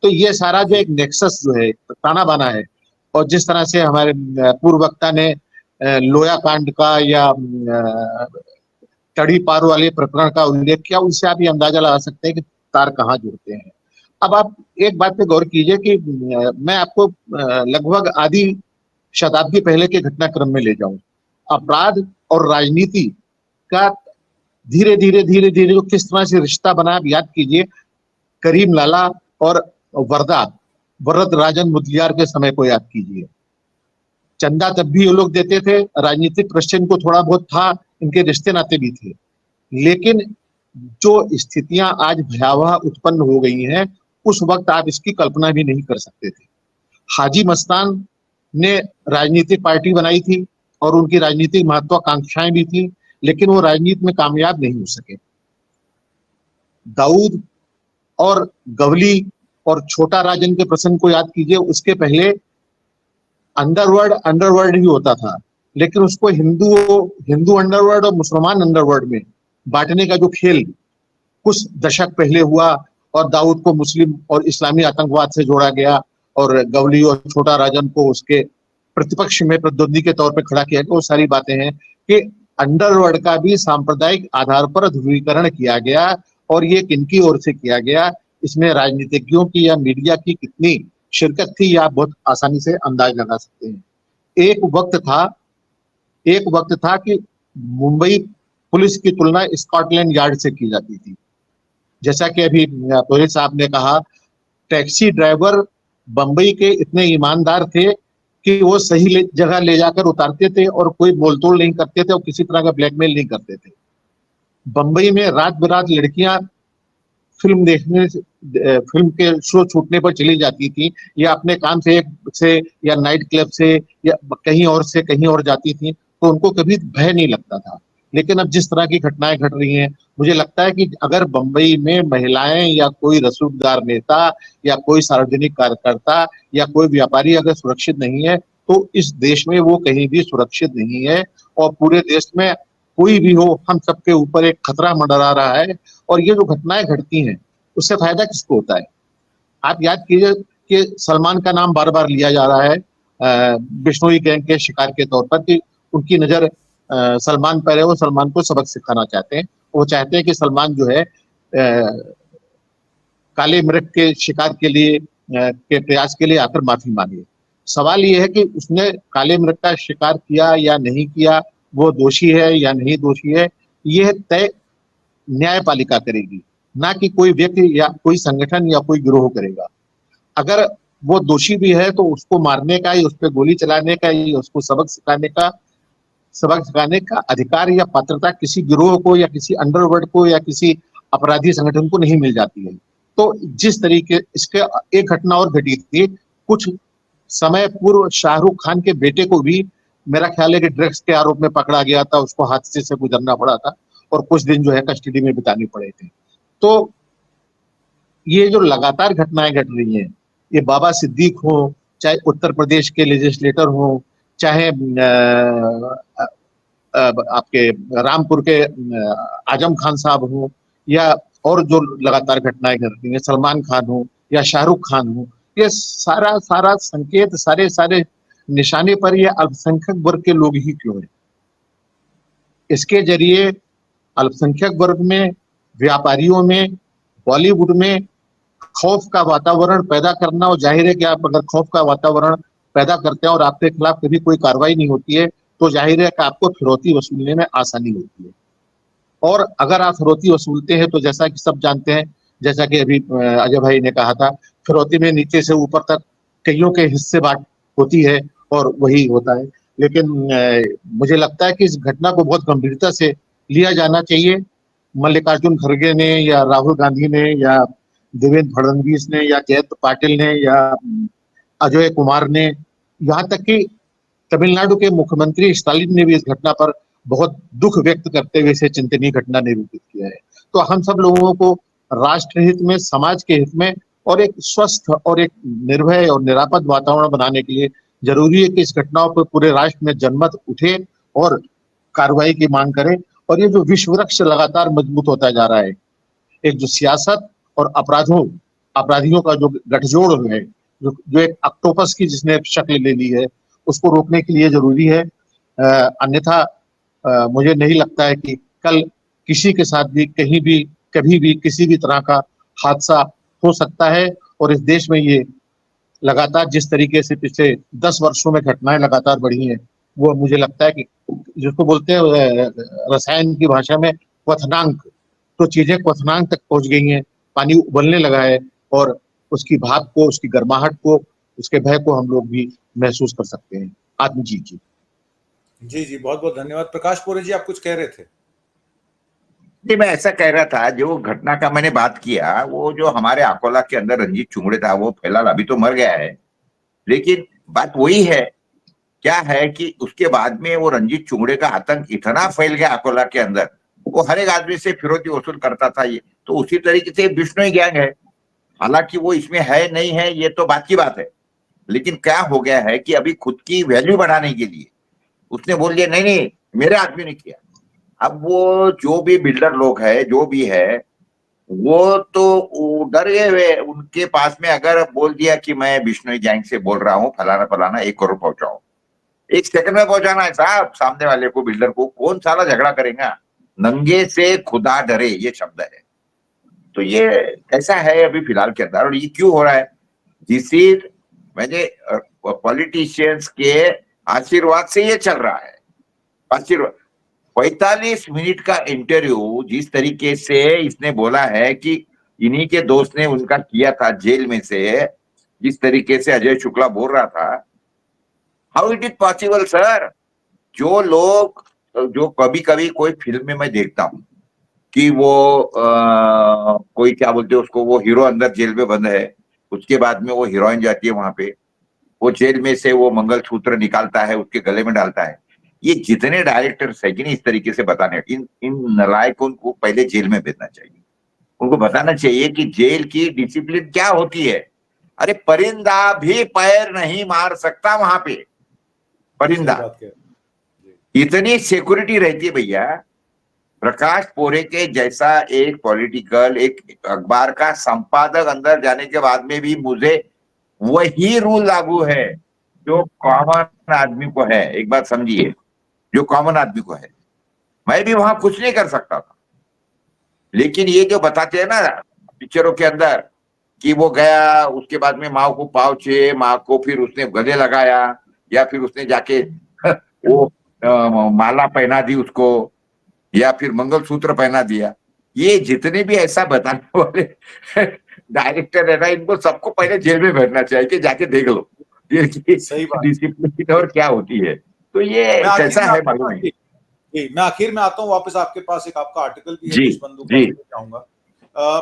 तो ये सारा जो एक नेक्सस जो है, ताना बाना है। और जिस तरह से हमारे पूर्व वक्ता ने लोया कांड का या तड़ी पार वाले प्रकरण का उल्लेख किया, उनसे आप ये अंदाजा लगा सकते हैं कि तार कहाँ जुड़ते हैं। अब आप एक बात पे गौर कीजिए कि मैं आपको लगभग आधी शताब्दी पहले के घटनाक्रम में ले जाऊं। अपराध और राजनीति का धीरे धीरे जो किस तरह से रिश्ता बना, आप याद कीजिए करीम लाला और वरदराजन मुदलियार के समय को याद कीजिए। चंदा तब भी ये लोग देते थे, राजनीतिक प्रश्न इनको थोड़ा बहुत था, इनके रिश्ते नाते भी थे। लेकिन जो स्थितियां आज भयावह उत्पन्न हो गई हैं, उस वक्त आप इसकी कल्पना भी नहीं कर सकते थे। हाजी मस्तान ने राजनीतिक पार्टी बनाई थी और उनकी राजनीतिक महत्वाकांक्षाएं भी थी, लेकिन वो राजनीति में कामयाब नहीं हो सके। दाऊद और गवली और छोटा राजन के प्रसंग को याद कीजिए। उसके पहले अंडरवर्ल्ड ही होता था, लेकिन उसको हिंदू अंडरवर्ल्ड और मुसलमान अंडरवर्ल्ड में बांटने का जो खेल कुछ दशक पहले हुआ और दाऊद को मुस्लिम और इस्लामी आतंकवाद से जोड़ा गया और गवली और छोटा राजन को उसके प्रतिपक्ष में प्रतिद्वंदी के तौर पर खड़ा किया गया, वो सारी बातें हैं कि अंडरवर्ल्ड का भी सांप्रदायिक आधार पर ध्रुवीकरण किया गया। और ये किनकी ओर से किया गया, इसमें राजनीतिज्ञों की या मीडिया की कितनी शिरकत थी, या बहुत आसानी से अंदाज लगा सकते हैं। एक वक्त था कि मुंबई पुलिस की तुलना स्कॉटलैंड यार्ड से की जाती थी। जैसा कि अभी तोहिर साहब ने कहा, टैक्सी ड्राइवर बंबई के इतने ईमानदार थे कि वो सही जगह ले जाकर उतारते थे और कोई बोलतोल नहीं करते थे और किसी तरह का ब्लैकमेल नहीं करते थे। बंबई में रात बेरात लड़कियां फिल्म देखने फिल्म के शो छूटने पर चली जाती थी, या अपने काम से या नाइट क्लब से या कहीं और से कहीं और जाती थी, तो उनको कभी भय नहीं लगता था। लेकिन अब जिस तरह की घटनाएं घट रही हैं, मुझे लगता है कि अगर बंबई में महिलाएं या कोई रसूखदार नेता या कोई सार्वजनिक कार्यकर्ता या कोई व्यापारी अगर सुरक्षित नहीं है, तो इस देश में वो कहीं भी सुरक्षित नहीं है। और पूरे देश में कोई भी हो, हम सबके ऊपर एक खतरा मंडरा रहा है। और ये जो घटनाएं घटती हैं, उससे फायदा किसको होता है? आप याद कीजिए कि सलमान का नाम बार बार लिया जा रहा है बिश्नोई गैंग के शिकार के तौर पर, कि उनकी नजर सलमान पर है, वो सलमान को सबक सिखाना चाहते हैं। वो चाहते हैं कि सलमान जो है काले मृग के शिकार के लिए के प्रयास के लिए आकर माफी मांगे। सवाल ये है कि उसने काले मृग का शिकार किया या नहीं किया, वो दोषी है या नहीं दोषी है, यह तय न्यायपालिका करेगी, ना कि कोई व्यक्ति या कोई संगठन या कोई गिरोह करेगा। अगर वो दोषी भी है तो उसको मारने का या उस पर गोली चलाने का या उसको सबक सिखाने का अधिकार या पात्रता किसी गिरोह को या किसी अंडरवर्ल्ड को या किसी अपराधी संगठन को नहीं मिल जाती है। तो जिस तरीके इसके एक घटना और घटी थी कुछ समय पूर्व, शाहरुख खान के बेटे को भी मेरा ख्याल है कि ड्रग्स के आरोप में पकड़ा गया था, उसको हादसे से गुजरना पड़ा था और कुछ दिन जो है कस्टडी में बिताने पड़े थे। तो ये जो लगातार घटनाएं घट रही हैं, ये बाबा सिद्दीक हो, चाहे उत्तर प्रदेश के लेजिस्लेटर हो, चाहे आपके रामपुर के आजम खान साहब हो, या और जो लगातार घटनाएं घट रही हैं, सलमान खान हो या शाहरुख खान हो, ये सारा संकेत सारे निशाने पर ये अल्पसंख्यक वर्ग के लोग ही क्यों हैं? इसके जरिए अल्पसंख्यक वर्ग में, व्यापारियों में, बॉलीवुड में खौफ का वातावरण पैदा करना। और जाहिर है कि आप अगर खौफ का वातावरण पैदा करते हैं और आपके खिलाफ कभी कोई कार्रवाई नहीं होती है, तो जाहिर है कि आपको फिरौती वसूलने में आसानी होती है। और अगर आप फिरौती वसूलते हैं तो जैसा कि सब जानते हैं, जैसा कि अभी अजय भाई ने कहा था, फिरौती में नीचे से ऊपर तक कईयों के हिस्से बांट होती है और वही होता है। लेकिन मुझे लगता है कि इस घटना को बहुत गंभीरता से लिया जाना चाहिए। मल्लिकार्जुन खड़गे ने या राहुल गांधी ने या देवेंद्र फडणवीस ने या जयंत पाटिल ने या अजय कुमार ने, यहाँ तक कि तमिलनाडु के मुख्यमंत्री स्टालिन ने भी इस घटना पर बहुत दुख व्यक्त करते हुए इसे चिंतनीय घटना निरूपित किया है। तो हम सब लोगों को राष्ट्र हित में, समाज के हित में और एक स्वस्थ और एक निर्भय और निरापद वातावरण बनाने के लिए जरूरी है कि इस घटनाओं पर पूरे राष्ट्र में जनमत उठे और कार्रवाई की मांग करे। और ये जो विश्व वृक्ष लगातार मजबूत होता जा रहा है, एक जो सियासत और अपराधियों का जो गठजोड़ है, जो एक ऑक्टोपस की जिसने शक्ल ले ली है, उसको रोकने के लिए जरूरी है। अन्यथा मुझे नहीं लगता है कि कल किसी के साथ भी कहीं भी कभी भी किसी भी तरह का हादसा हो सकता है। और इस देश में ये लगातार जिस तरीके से पिछले 10 वर्षों में घटनाएं लगातार बढ़ी हैं, वो मुझे लगता है कि जिसको बोलते हैं रसायन की भाषा में क्वथनांक, तो चीजें क्वथनांक तक पहुंच गई हैं, पानी उबलने लगा है और उसकी भाप को, उसकी गर्माहट को, उसके भय को हम लोग भी महसूस कर सकते हैं। आत्मजीत जी।
जी, बहुत बहुत धन्यवाद। प्रकाश पोरे जी, आप कुछ कह रहे थे?
जी, मैं ऐसा कह रहा था, जो घटना का मैंने बात किया, वो जो हमारे अकोला के अंदर रंजीत चुंगड़े था, वो फिलहाल अभी तो मर गया है, लेकिन बात वही है, क्या है कि उसके बाद में वो रंजीत चुंगड़े का आतंक इतना फैल गया अकोला के अंदर, वो हर एक आदमी से फिरौती वसूल करता था। ये तो उसी तरीके से बिश्नोई गैंग है, हालांकि वो इसमें है नहीं है ये तो बात की बात है, लेकिन क्या हो गया है कि अभी खुद की वैल्यू बढ़ाने के लिए उसने बोल दिया नहीं मेरे आदमी ने किया। अब वो जो भी बिल्डर लोग है, जो भी है, वो तो डर गए हुए। उनके पास में अगर बोल दिया कि मैं बिश्नोई गैंग से बोल रहा हूँ, फलाना फलाना 1 करोड़ पहुंचाओ, 1 सेकंड में पहुंचाना है साहब। सामने वाले को, बिल्डर को, कौन साला झगड़ा करेगा? नंगे से खुदा डरे, ये शब्द है। तो ये ऐसा है अभी फिलहाल के अंदर। और ये क्यों हो रहा है? जिससे मैंने पॉलिटिशियंस के आशीर्वाद से ये चल रहा है। आशीर्वाद 45 मिनट का इंटरव्यू जिस तरीके से इसने बोला है कि इन्हीं के दोस्त ने उनका किया था जेल में से, जिस तरीके से अजय शुक्ला बोल रहा था, how it is possible sir? जो लोग, जो कभी कभी कोई फिल्म में मैं देखता हूँ कि वो कोई क्या बोलते हैं उसको, वो हीरो अंदर जेल में बंद है, उसके बाद में वो हीरोइन जाती है वहां पे, वो जेल में से वो मंगलसूत्र निकालता है, उसके गले में डालता है। ये जितने डायरेक्टर्स है कि नहीं इस तरीके से बताने, इन इन नालायकों को पहले जेल में भेजना चाहिए। उनको बताना चाहिए कि जेल की डिसिप्लिन क्या होती है। अरे परिंदा भी पैर नहीं मार सकता वहां पे,
सही
परिंदा।
बात कह रहे हैं। जी।
इतनी सिक्योरिटी रहती है भैया। प्रकाश पोरे के जैसा एक पॉलिटिकल, एक अखबार का संपादक अंदर जाने के बाद में भी मुझे वही रूल लागू है जो कॉमन आदमी को है। एक बात समझिए, जो कॉमन आदमी को है। मैं भी वहां कुछ नहीं कर सकता था, लेकिन ये जो बताते हैं ना पिक्चरों के अंदर कि वो गया, उसके बाद में माँ को पाँव छुए, माँ को फिर उसने गले लगाया, या फिर उसने जाके वो माला पहना दी उसको, या फिर मंगलसूत्र पहना दिया। ये जितने भी ऐसा बताने वाले डायरेक्टर है ना, इनको सबको पहले जेल में भेजना चाहिए कि जाके देख लो जेल की
सही बात।
डिसिप्लिन और क्या होती है। तो ये
मैं आखिर
कैसा
में
है
आता
मालूम
हूँ
है?
जी, मैं आखिर में आता हूँ वापस आपके पास। एक आपका आर्टिकल भी है
जी
देशबंधु का,
जी।
उसमें चाहूंगा।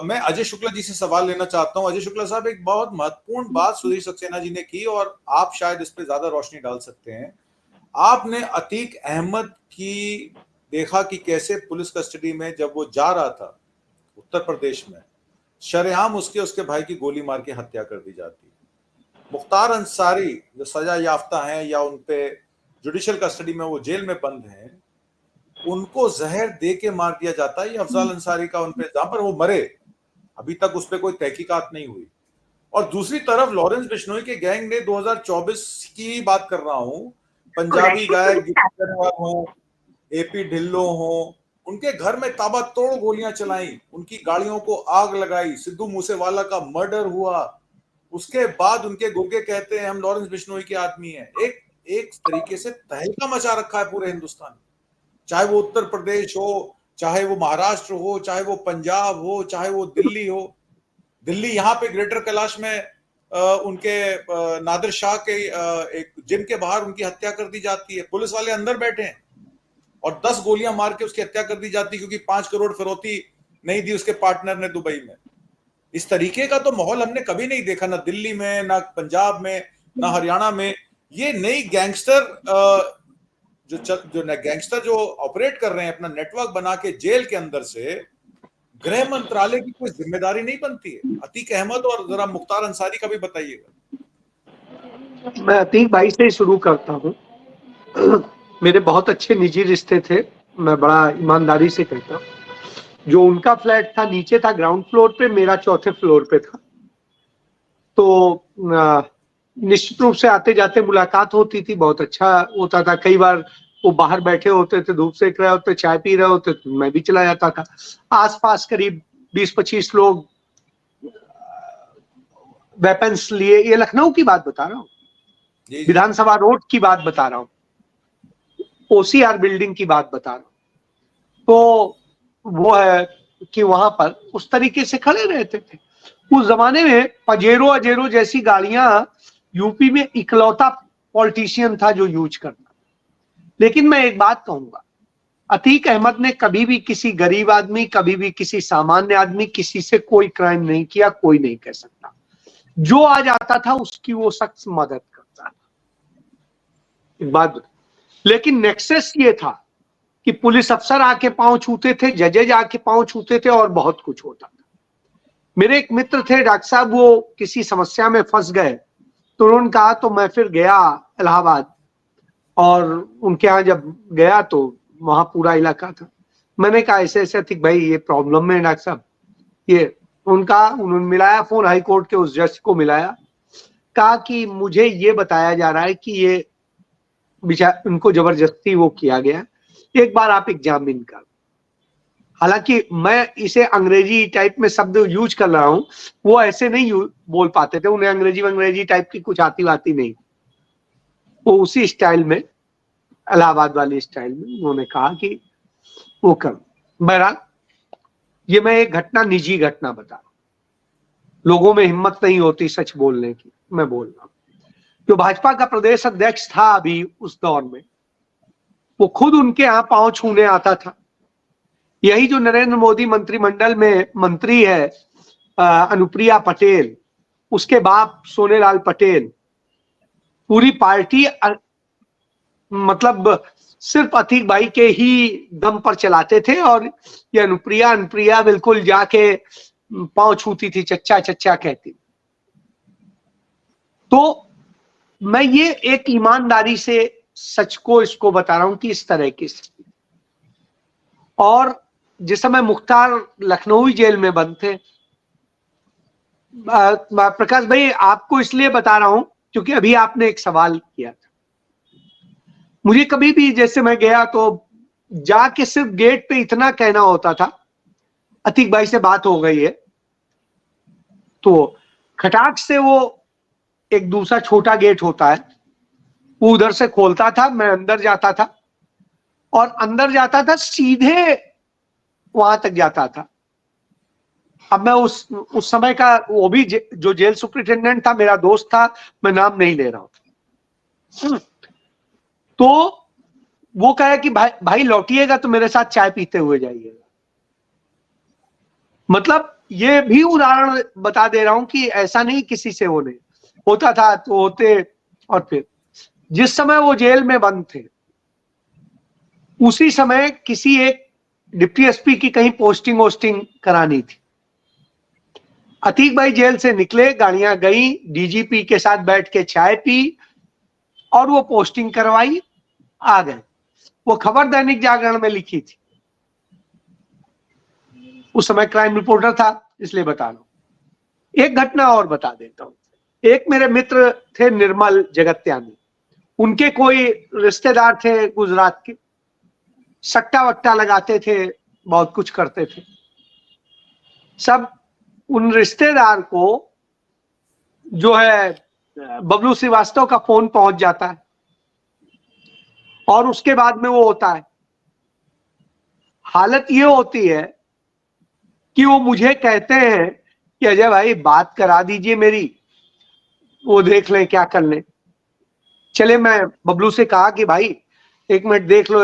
मैं अजय शुक्ला जी से सवाल लेना चाहता हूँ। अजय शुक्ला साहब, एक बहुत महत्वपूर्ण बात सुधीर सक्सेना जी ने की और आप शायद इस पे ज्यादा रोशनी डाल सकते हैं। आपने अतीक अहमद की देखा कि कैसे पुलिस कस्टडी में जब वो जा रहा था उत्तर प्रदेश में, शरेआम उसके उसके भाई की गोली मार के हत्या कर दी जाती है। मुख्तार अंसारी जो सजा याफ्ता हैं या उनपे जुडिशियल कस्टडी में वो जेल में बंद हैं, उनको जहर दे के मार दिया जाता है। ये अफजाल अंसारी का उनपे, जहां पर वो मरे अभी तक उस पर कोई तहकीकात नहीं हुई। और दूसरी तरफ लॉरेंस बिश्नोई के गैंग ने 2024 की बात कर रहा हूं, पंजाबी गायक हो, एपी ढिल्लो हो, उनके घर में ताबड़तोड़ गोलियां चलाई, उनकी गाड़ियों को आग लगाई, सिद्धू मूसेवाला का मर्डर हुआ। उसके बाद उनके गुर्गे कहते हैं हम लॉरेंस बिश्नोई के आदमी हैं। एक एक तरीके से तहलका मचा रखा है पूरे हिंदुस्तान में, चाहे वो उत्तर प्रदेश हो, चाहे वो महाराष्ट्र हो, चाहे वो पंजाब हो, चाहे वो दिल्ली हो। दिल्ली यहाँ पे ग्रेटर कैलाश में उनके नादिर शाह के एक जिम के बाहर उनकी हत्या कर दी जाती है। पुलिस वाले अंदर बैठे हैं और 10 गोलियां मार के उसकी हत्या कर दी जाती है क्योंकि 5 करोड़ फिरौती नहीं दी उसके पार्टनर ने दुबई में। इस तरीके का तो माहौल हमने कभी नहीं देखा, ना दिल्ली में, ना पंजाब में, ना हरियाणा में। ये नई गैंगस्टर जो गैंगस्टर जो ऑपरेट कर रहे हैं अपना नेटवर्क बना के जेल के अंदर से, गृह मंत्रालय की कोई जिम्मेदारी नहीं बनती है? अतीक अहमद और जरा मुख्तार अंसारी का भी बताइएगा।
मैं अतीक भाई से ही शुरू करता हूँ। मेरे बहुत अच्छे निजी रिश्ते थे, मैं बड़ा ईमानदारी से कहता हूँ। जो उनका फ्लैट था नीचे था ग्राउंड फ्लोर पे, मेरा चौथे फ्लोर पे था। तो निश्चित रूप से आते जाते मुलाकात होती थी, बहुत अच्छा होता था। कई बार वो बाहर बैठे होते थे, धूप सेक रहे होते, चाय पी रहे होते, तो मैं भी चला जाता था। आसपास करीब 20-25 लोग वेपन्स लिए, ये लखनऊ की बात बता रहा हूँ, विधानसभा रोड की बात बता रहा हूँ, ओसीआर बिल्डिंग की बात बता रहा हूँ। तो वो है कि वहां पर उस तरीके से खड़े रहते थे। उस जमाने में पजेरो अजेरो जैसी गाड़ियां यूपी में इकलौता पॉलिटिशियन था जो यूज करता। लेकिन मैं एक बात कहूंगा, अतीक अहमद ने कभी भी किसी गरीब आदमी, कभी भी किसी सामान्य आदमी, किसी से कोई क्राइम नहीं किया, कोई नहीं कह सकता। जो आ जाता था उसकी वो शख्स मदद करता था, एक बात। लेकिन नेक्सस ये था कि पुलिस अफसर आके पांव छूते थे, जजेज आके पांव छूते थे और बहुत कुछ होता था। मेरे एक मित्र थे डॉक्टर साहब, वो किसी समस्या में फंस गए, तो उन्होंने कहा, तो मैं फिर गया इलाहाबाद और उनके यहाँ जब गया तो वहां पूरा इलाका था। मैंने कहा ऐसे ऐसे अतीक भाई ये प्रॉब्लम में डॉक्टर साहब ये, उन्होंने मिलाया फोन, हाई कोर्ट के उस जज को मिलाया, कहा कि मुझे ये बताया जा रहा है कि ये बेचारा उनको जबरदस्ती वो किया गया, एक बार आप एग्जामिन कर। हालांकि मैं इसे अंग्रेजी टाइप में शब्द यूज कर रहा हूं, वो ऐसे नहीं बोल पाते थे, उन्हें अंग्रेजी टाइप की कुछ आती नहीं, वो उसी स्टाइल में, इलाहाबाद वाली स्टाइल में उन्होंने कहा कि वो कर। बहरहाल ये मैं एक घटना, निजी घटना बता रहा हूं, लोगों में हिम्मत नहीं होती सच बोलने की, मैं बोल रहा हूं। जो भाजपा का प्रदेश अध्यक्ष था अभी उस दौर में, वो खुद उनके यहां पांव छूने आता था। यही जो नरेंद्र मोदी मंत्रिमंडल में मंत्री है अनुप्रिया पटेल, उसके बाप सोनेलाल पटेल, पूरी पार्टी मतलब सिर्फ अतीक भाई के ही दम पर चलाते थे, और ये अनुप्रिया बिल्कुल जाके पांव छूती थी, चच्चा चच्चा कहती। तो मैं ये एक ईमानदारी से सच को इसको बता रहा हूं कि इस तरह की स्थिति। और जिस समय मुख्तार लखनऊ जेल में बंद थे, प्रकाश भाई आपको इसलिए बता रहा हूं क्योंकि अभी आपने एक सवाल किया था। मुझे कभी भी जैसे मैं गया तो जाके सिर्फ गेट पे इतना कहना होता था, अतीक भाई से बात हो गई है, तो खटाक से वो एक दूसरा छोटा गेट होता है, वो उधर से खोलता था, मैं अंदर जाता था, और अंदर जाता था सीधे वहां तक जाता था। अब मैं उस समय का वो भी जो जेल सुपरिटेंडेंट था मेरा दोस्त था, मैं नाम नहीं ले रहा हूं। तो वो कहे कि भाई लौटिएगा तो मेरे साथ चाय पीते हुए जाइएगा। मतलब ये भी उदाहरण बता दे रहा हूं कि ऐसा नहीं किसी से वो नहीं होता था तो होते। और फिर जिस समय वो जेल में बंद थे, उसी समय किसी एक डिप्टी एसपी की कहीं पोस्टिंग वोस्टिंग करानी थी। अतीक भाई जेल से निकले, गाड़ियां गई, डीजीपी के साथ बैठ के चाय पी और वो पोस्टिंग करवाई, आ गए। वो खबर दैनिक जागरण में लिखी थी, उस समय क्राइम रिपोर्टर था इसलिए बता रहा हूं। एक घटना और बता देता हूं। एक मेरे मित्र थे निर्मल जगत्यानी, उनके कोई रिश्तेदार थे गुजरात के, सट्टा वट्टा लगाते थे, बहुत कुछ करते थे सब। उन रिश्तेदार को जो है बबलू श्रीवास्तव का फोन पहुंच जाता है, और उसके बाद में वो होता है, हालत ये होती है कि वो मुझे कहते हैं कि अजय भाई बात करा दीजिए मेरी, वो देख लें क्या कर लें। चले मैं बबलू से कहा कि भाई एक मिनट देख लो,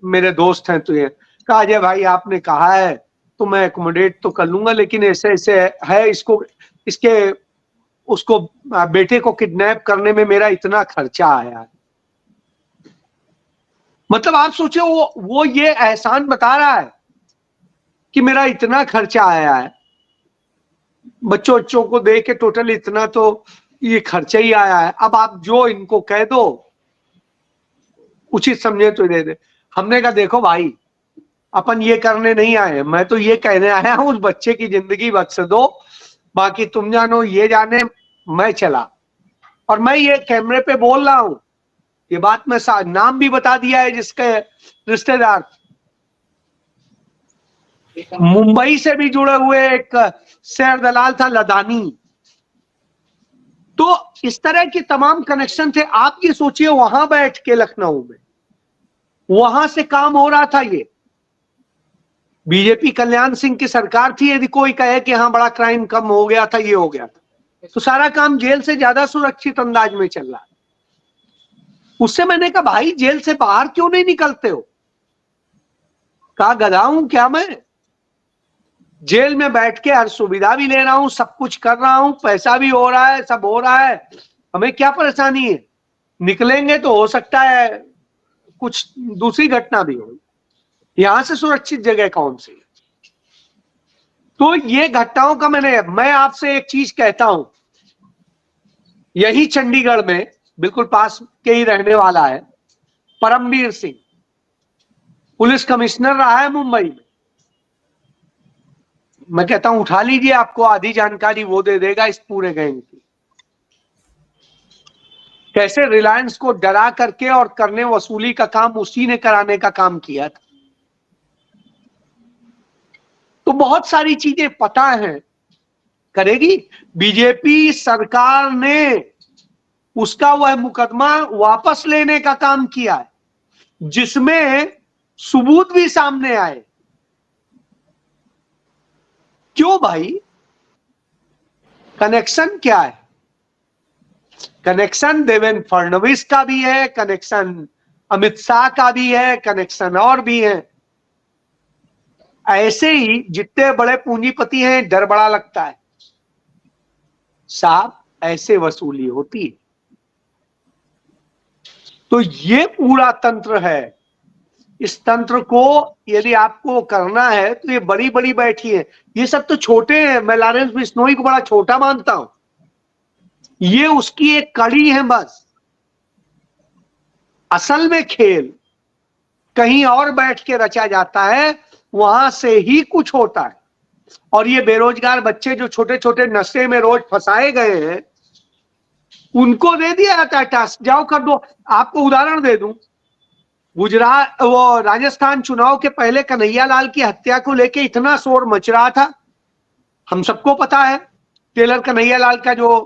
मेरे दोस्त हैं तो ये कहा, अजय भाई आपने कहा है तो मैं एकोमोडेट तो कर लूंगा, लेकिन ऐसे ऐसे है, इसको इसके उसको बेटे को किडनैप करने में मेरा इतना खर्चा आया है। मतलब आप सोचो वो ये एहसान बता रहा है कि मेरा इतना खर्चा आया है, बच्चों को दे के टोटल इतना तो ये खर्चा ही आया है। अब आप जो इनको कह दो उचित समझे तो दे दे। हमने कहा देखो भाई अपन ये करने नहीं आए, मैं तो ये कहने आया हूं उस बच्चे की जिंदगी बख्श दो, बाकी तुम जानो ये जाने, मैं चला। और मैं ये कैमरे पे बोल रहा हूं, ये बात मैं नाम भी बता दिया है जिसके रिश्तेदार मुंबई से भी जुड़े हुए एक शेयर दलाल था लदानी। तो इस तरह के तमाम कनेक्शन थे। आप ये सोचिए वहां बैठ के लखनऊ में, वहां से काम हो रहा था। ये बीजेपी कल्याण सिंह की सरकार थी। यदि कोई कहे कि हाँ बड़ा क्राइम कम हो गया था, ये हो गया था, तो सारा काम जेल से ज्यादा सुरक्षित अंदाज में चल रहा है। उससे मैंने कहा भाई जेल से बाहर क्यों नहीं निकलते हो? कहा गधा हूं क्या मैं? जेल में बैठ के हर सुविधा भी ले रहा हूं, सब कुछ कर रहा हूं, पैसा भी हो रहा है, सब हो रहा है, हमें क्या परेशानी है? निकलेंगे तो हो सकता है कुछ दूसरी घटना भी हो, यहां से सुरक्षित जगह कौन सी? तो ये घटनाओं का मैं आपसे एक चीज कहता हूं, यही चंडीगढ़ में बिल्कुल पास के ही रहने वाला है परमवीर सिंह, पुलिस कमिश्नर रहा है मुंबई में। मैं कहता हूं उठा लीजिए, आपको आधी जानकारी वो दे देगा इस पूरे गैंग की। कैसे रिलायंस को डरा करके और करने वसूली का काम उसी ने कराने का काम किया था। तो बहुत सारी चीजें पता है करेगी। बीजेपी सरकार ने उसका वह मुकदमा वापस लेने का काम किया है, जिसमें सबूत भी सामने आए। क्यों भाई? कनेक्शन क्या है? कनेक्शन देवेंद्र फडणवीस का भी है, कनेक्शन अमित शाह का भी है, कनेक्शन और भी है। ऐसे ही जितने बड़े पूंजीपति हैं डर बड़ा लगता है साहब, ऐसे वसूली होती है। तो ये पूरा तंत्र है। इस तंत्र को यदि आपको करना है तो ये बड़ी बड़ी बैठी है। ये सब तो छोटे हैं, मैं लॉरेंस बिश्नोई को बड़ा छोटा मानता हूं, ये उसकी एक कड़ी है बस। असल में खेल कहीं और बैठ के रचा जाता है, वहां से ही कुछ होता है। और ये बेरोजगार बच्चे जो छोटे छोटे नशे में रोज फंसाए गए हैं, उनको दे दिया जाता है टास्क, जाओ कर दो। आपको उदाहरण दे दूं, गुजरात वो राजस्थान चुनाव के पहले कन्हैयालाल की हत्या को लेके इतना शोर मच रहा था, हम सबको पता है। टेलर कन्हैयालाल का जो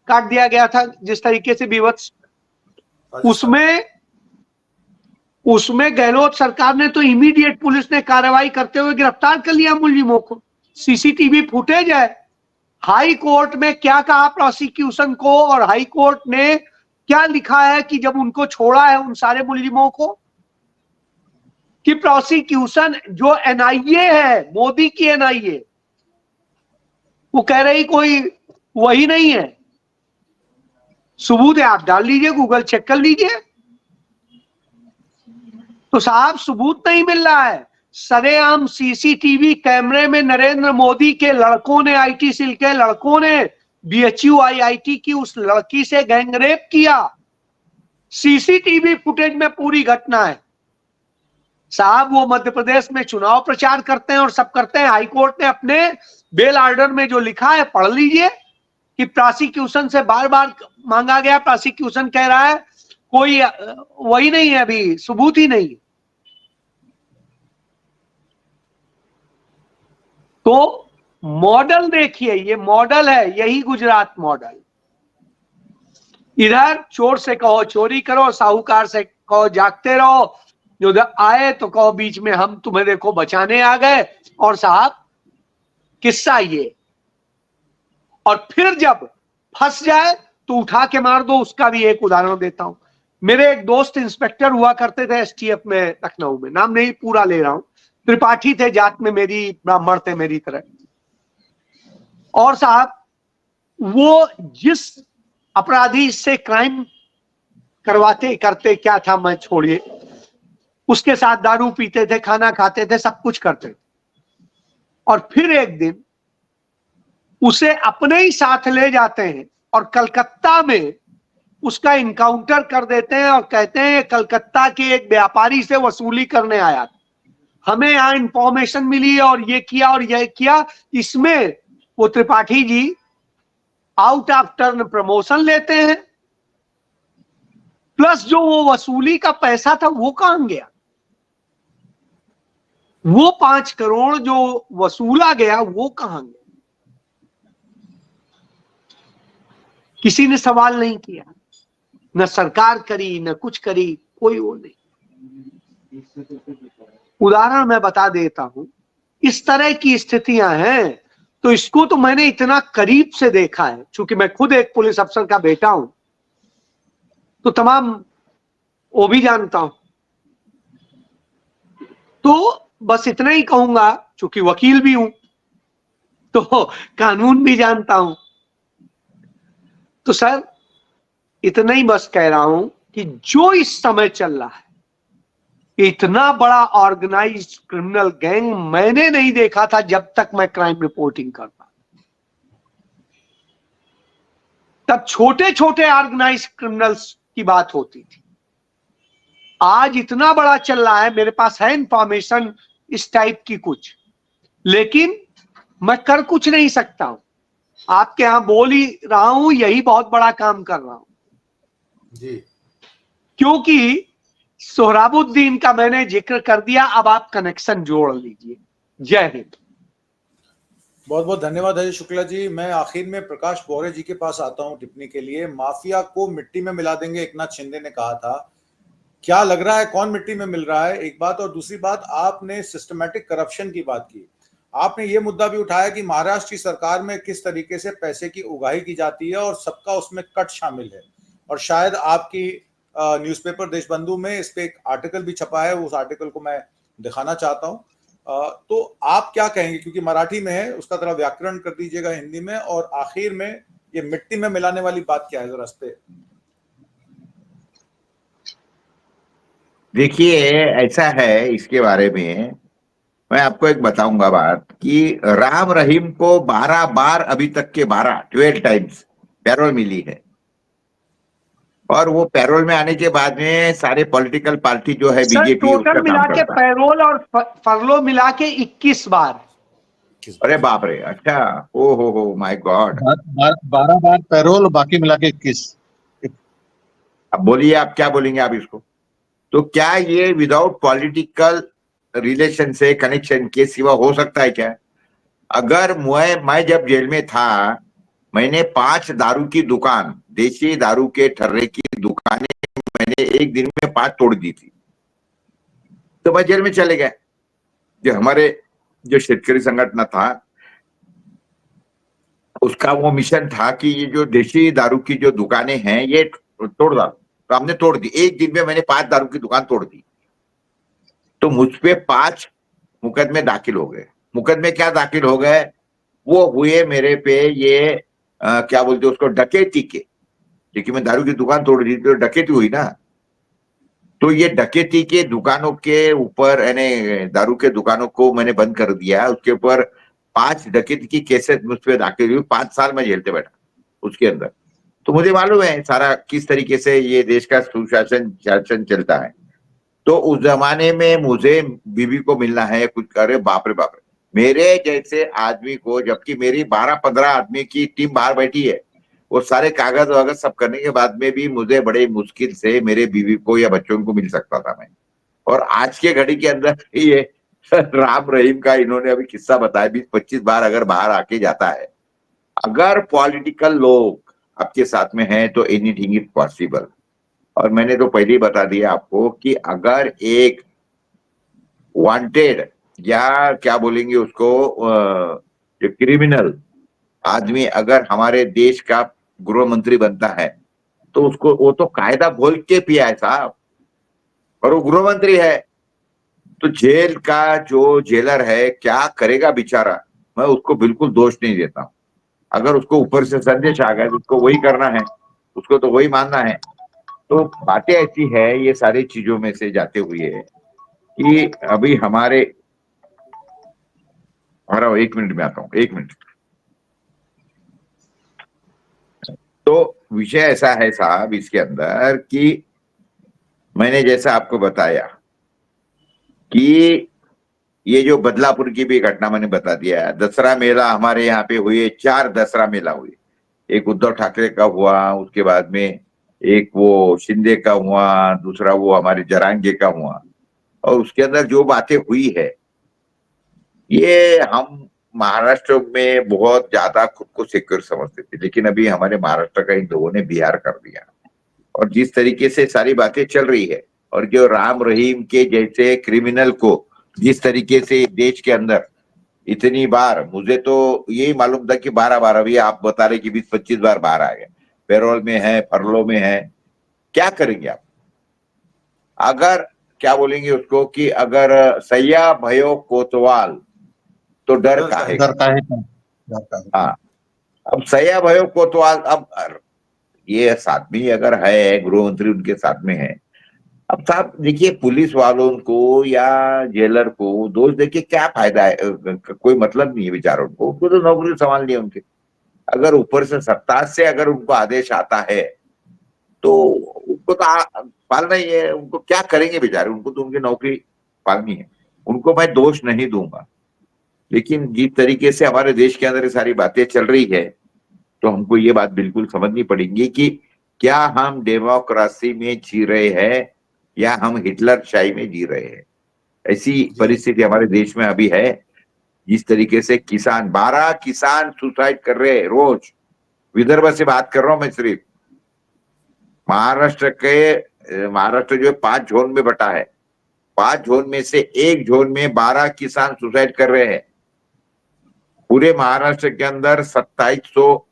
काट दिया गया था जिस तरीके से विवत्स, उसमें गहलोत सरकार ने तो इमीडिएट पुलिस ने कार्रवाई करते हुए गिरफ्तार कर लिया मुलजिमों को। सीसीटीवी फुटेज है। हाई कोर्ट में क्या कहा प्रोसिक्यूशन को, और हाई कोर्ट ने क्या लिखा है कि जब उनको छोड़ा है उन सारे मुलजिमों को, कि प्रोसिक्यूशन जो एनआईए है, मोदी की एनआईए, वो कह रही कोई वही नहीं है। सबूत है, आप डाल लीजिए, गूगल चेक कर लीजिए। तो साहब सबूत नहीं मिल रहा है। सरेआम सीसीटीवी कैमरे में नरेंद्र मोदी के लड़कों ने, आईटी सेल के लड़कों ने बीएचयू आईआईटी की उस लड़की से गैंगरेप किया। सीसीटीवी फुटेज में पूरी घटना है साहब। वो मध्य प्रदेश में चुनाव प्रचार करते हैं और सब करते हैं। हाईकोर्ट ने अपने बेल ऑर्डर में जो लिखा है पढ़ लीजिए, कि प्रोसिक्यूशन से बार बार मांगा गया, प्रोसिक्यूशन कह रहा है कोई वही नहीं है, अभी सबूत ही नहीं। तो मॉडल देखिए, ये मॉडल है, यही गुजरात मॉडल। इधर चोर से कहो चोरी करो, साहूकार से कहो जागते रहो, जो आए तो कहो बीच में हम तुम्हें देखो बचाने आ गए। और साहब किस्सा ये, और फिर जब फंस जाए तो उठा के मार दो। उसका भी एक उदाहरण देता हूं। मेरे एक दोस्त इंस्पेक्टर हुआ करते थे एसटीएफ में लखनऊ में, नाम नहीं पूरा ले रहा हूं, त्रिपाठी थे जात में, मेरी ब्राह्मण थे मेरी तरह। और साहब वो जिस अपराधी से क्राइम करवाते करते क्या था मैं छोड़िए, उसके साथ दारू पीते थे, खाना खाते थे, सब कुछ करते थे। और फिर एक दिन उसे अपने ही साथ ले जाते हैं और कलकत्ता में उसका इनकाउंटर कर देते हैं और कहते हैं कलकत्ता के एक व्यापारी से वसूली करने आया था, हमें यहां इंफॉर्मेशन मिली और ये किया और ये किया। इसमें वो Tripathi ji out of turn promotion लेते हैं, प्लस जो वो वसूली का पैसा था वो कहां गया? वो 5 करोड़ जो वसूला गया वो कहां गया? किसी ने सवाल नहीं किया, न सरकार करी न कुछ करी, कोई वो नहीं। उदाहरण मैं बता देता हूं, इस तरह की स्थितियां हैं। तो इसको तो मैंने इतना करीब से देखा है, क्योंकि मैं खुद एक पुलिस अफसर का बेटा हूं, तो तमाम वो भी जानता हूं। तो बस इतना ही कहूंगा, क्योंकि वकील भी हूं तो कानून भी जानता हूं। तो सर इतना ही बस कह रहा हूं कि जो इस समय चल रहा है, इतना बड़ा ऑर्गेनाइज्ड क्रिमिनल गैंग मैंने नहीं देखा था जब तक मैं क्राइम रिपोर्टिंग करता। तब छोटे छोटे ऑर्गेनाइज्ड क्रिमिनल्स की बात होती थी। आज इतना बड़ा चल रहा है, मेरे पास है इंफॉर्मेशन इस टाइप की कुछ, लेकिन मैं कर कुछ नहीं सकता हूं। आपके यहां बोल ही रहा हूं, यही बहुत बड़ा काम कर रहा हूं
जी।
क्योंकि सोहराबुद्दीन का मैंने जिक्र कर दिया, अब आप कनेक्शन जोड़ लीजिए। जय हिंद।
बहुत बहुत धन्यवाद अजय शुक्ला जी। मैं आखिर में प्रकाश बोरे जी के पास आता हूं टिप्पणी के लिए। माफिया को मिट्टी में मिला देंगे, एकनाथ शिंदे ने कहा था। क्या लग रहा है कौन मिट्टी में मिल रहा है, एक बात। और दूसरी बात, आपने सिस्टमैटिक करप्शन की बात की। आपने ये मुद्दा भी उठाया कि महाराष्ट्र की सरकार में किस तरीके से पैसे की उगाही की जाती है और सबका उसमें कट शामिल है। और शायद आपकी न्यूज़पेपर देशबंधु में इस पे एक आर्टिकल भी छपा है, उस आर्टिकल को मैं दिखाना चाहता हूं। तो आप क्या कहेंगे, क्योंकि मराठी में है, उसका थोड़ा व्याकरण कर दीजिएगा हिंदी में, और आखिर में ये मिट्टी में मिलाने वाली बात क्या है, जरा इस पे।
देखिए, ऐसा है, इसके बारे में मैं आपको एक बताऊंगा बात कि राम रहीम को 12 बार, अभी तक के 12 टाइम्स पैरोल मिली है। और वो पैरोल में आने के बाद में सारे पॉलिटिकल पार्टी जो है,
सर
बीजेपी,
टोटल
उसका
मिला
काम
के
करता है।
पैरोल और फरलो मिला के 21 बार।
अरे बाप रे, अच्छा, ओ हो माय गॉड।
12 बार पैरोल, बाकी मिला के 21।
अब बोलिए, आप क्या बोलेंगे आप इसको? तो क्या ये विदाउट पॉलिटिकल रिलेशन से, कनेक्शन के सिवा हो सकता है क्या? अगर मैं जब जेल में था, मैंने 5 दारू की दुकान, देशी दारू के ठर्रे की दुकानें मैंने एक दिन में 5 तोड़ दी थी, तो मैं जेल में चले गया। जो हमारे जो शेतकरी संगठन था, उसका वो मिशन था कि ये जो देशी दारू की जो दुकानें हैं ये तोड़ डालो, तो हमने तोड़ दी। एक दिन में मैंने 5 दारू की दुकान तोड़ दी। तो मुझ पे 5 मुकदमे दाखिल हो गए। मुकदमे क्या दाखिल हो गए? वो हुए मेरे पे ये क्या बोलते उसको, डकैती के। क्योंकि मैं दारू की दुकान तोड़ दी तो डकैती हुई ना। तो ये डकैती के दुकानों के ऊपर, यानी दारू के दुकानों को मैंने बंद कर दिया। उसके ऊपर 5 डकैती की केसेस मुझ पे दाखिल हुई। 5 साल मैं जेल पे बैठा उसके अंदर। तो मुझे मालूम है सारा किस तरीके से ये देश का सुशासन शासन चलता है। तो उस जमाने में मुझे बीवी को मिलना है कुछ, करे बाप रे बाप रे, मेरे जैसे आदमी को, जबकि मेरी 12-15 आदमी की टीम बाहर बैठी है, वो सारे कागज वागज सब करने के बाद में भी मुझे बड़े मुश्किल से मेरे बीवी को या बच्चों को मिल सकता था मैं। और आज के घड़ी के अंदर ये राम रहीम का इन्होंने अभी किस्सा बताया, 20-25 बार अगर बाहर आके जाता है। अगर पॉलिटिकल लोग आपके साथ में हैं तो एनीथिंग इज पॉसिबल। और मैंने तो पहले ही बता दिया आपको कि अगर एक वांटेड, या क्या बोलेंगे उसको, जो क्रिमिनल आदमी अगर हमारे देश का गृह मंत्री बनता है, तो उसको, वो तो कायदा बोल के पिया है साहब, और वो गृह मंत्री है। तो जेल का जो जेलर है क्या करेगा बेचारा, मैं उसको बिल्कुल दोष नहीं देता हूं। अगर उसको ऊपर से संदेश आ गया तो उसको वही करना है, उसको तो वही मानना है। तो बातें ऐसी है ये सारी चीजों में से जाते हुए कि अभी हमारे, हमारा 1 मिनट में आता हूं, 1 मिनट। तो विषय ऐसा है साहब इसके अंदर कि मैंने जैसा आपको बताया कि ये जो बदलापुर की भी घटना मैंने बता दिया। दसरा मेला हमारे यहाँ पे हुए, 4 दसरा मेला हुए। एक उद्धव ठाकरे का हुआ, उसके बाद में एक वो शिंदे का हुआ, दूसरा वो हमारे जरांगे का हुआ। और उसके अंदर जो बातें हुई है, ये हम महाराष्ट्र में बहुत ज्यादा खुद को सिक्योर समझते थे, लेकिन अभी हमारे महाराष्ट्र का इन लोगों ने बिहार कर दिया। और जिस तरीके से सारी बातें चल रही है, और जो राम रहीम के जैसे क्रिमिनल को जिस तरीके से देश के अंदर इतनी बार, मुझे तो यही मालूम था कि 12 बार, अभी आप बता रहे कि 20-25 बार बाहर आ गए, पैरोल में है, फरलो में है। क्या करेंगे आप? अगर क्या बोलेंगे उसको कि अगर सैया भयो कोतवाल तो डर काहे का।
डर काहे का, डर काहे का।
हाँ, अब सैया भयो कोतवाल, अब ये साथ में अगर है, गृह मंत्री उनके साथ में है। अब साहब देखिए, पुलिस वालों को या जेलर को दोष देके क्या फायदा है? कोई मतलब नहीं है बेचारों को, उनको तो नौकरी संभालनी है उनकी। अगर ऊपर से सत्ता से अगर उनको आदेश आता है तो उनको तो पालना ही है। उनको क्या करेंगे बेचारे, उनको तो उनकी नौकरी पालनी है। उनको मैं दोष नहीं दूंगा, लेकिन जिस तरीके से हमारे देश के अंदर ये सारी बातें चल रही है, तो हमको ये बात बिल्कुल समझनी पड़ेगी कि क्या हम डेमोक्रेसी में जी रहे हैं या हम हिटलर शाही में जी रहे हैं। ऐसी परिस्थिति हमारे देश में अभी है। जिस तरीके से किसान, 12 किसान सुसाइड कर रहे हैं रोज। विदर्भ से बात कर रहा हूं मैं सिर्फ। महाराष्ट्र जो 5 जोन में बटा है, 5 जोन में से एक जोन में 12 किसान सुसाइड कर रहे हैं। पूरे महाराष्ट्र के अंदर 2700,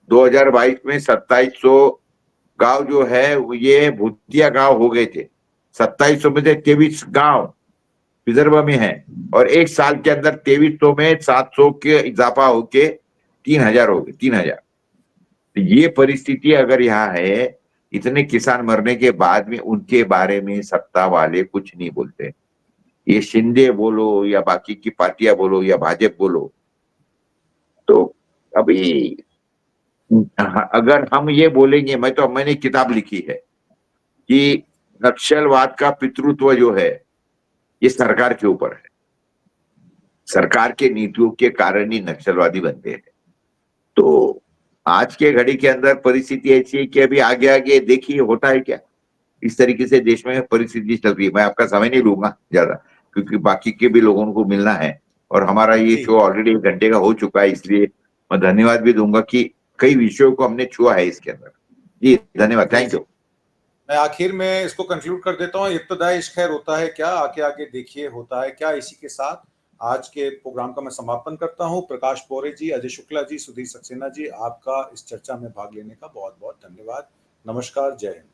2022 में 2700 गांव जो है ये भूतिया गांव हो गए थे। 2700 में से 23 गांव विदर्भ में है, और एक साल के अंदर 2300 में 700 के इजाफा होके 3000 हो गए, 3000। तो ये परिस्थिति अगर यहाँ है, इतने किसान मरने के बाद में उनके बारे में सत्ता वाले कुछ नहीं बोलते। ये शिंदे बोलो या बाकी की पार्टियां बोलो या भाजपा बोलो, तो अभी अगर हम ये बोलेंगे, मैंने किताब लिखी है कि नक्सलवाद का पितृत्व जो है ये सरकार के ऊपर है, सरकार के नीतियों के कारण ही नक्सलवादी बनते हैं। तो आज के घड़ी के अंदर परिस्थिति ऐसी है कि अभी आगे आगे देखिए होता है क्या। इस तरीके से देश में परिस्थिति चल रही है। मैं आपका समय नहीं लूंगा ज्यादा, क्योंकि बाकी के भी लोगों को मिलना है, और हमारा ये शो ऑलरेडी 1 घंटे का हो चुका है, इसलिए मैं धन्यवाद भी दूंगा कि कई विषयों को हमने छुआ है इसके अंदर। जी धन्यवाद, थैंक यू।
मैं आखिर में इसको कंक्लूड कर देता हूँ। इब्तदाई इश्क खैर होता है क्या, आके आगे देखिए होता है क्या। इसी के साथ आज के प्रोग्राम का मैं समापन करता हूँ। प्रकाश पौरे जी, अजय शुक्ला जी, सुधीर सक्सेना जी, आपका इस चर्चा में भाग लेने का बहुत बहुत धन्यवाद। नमस्कार, जय हिंद।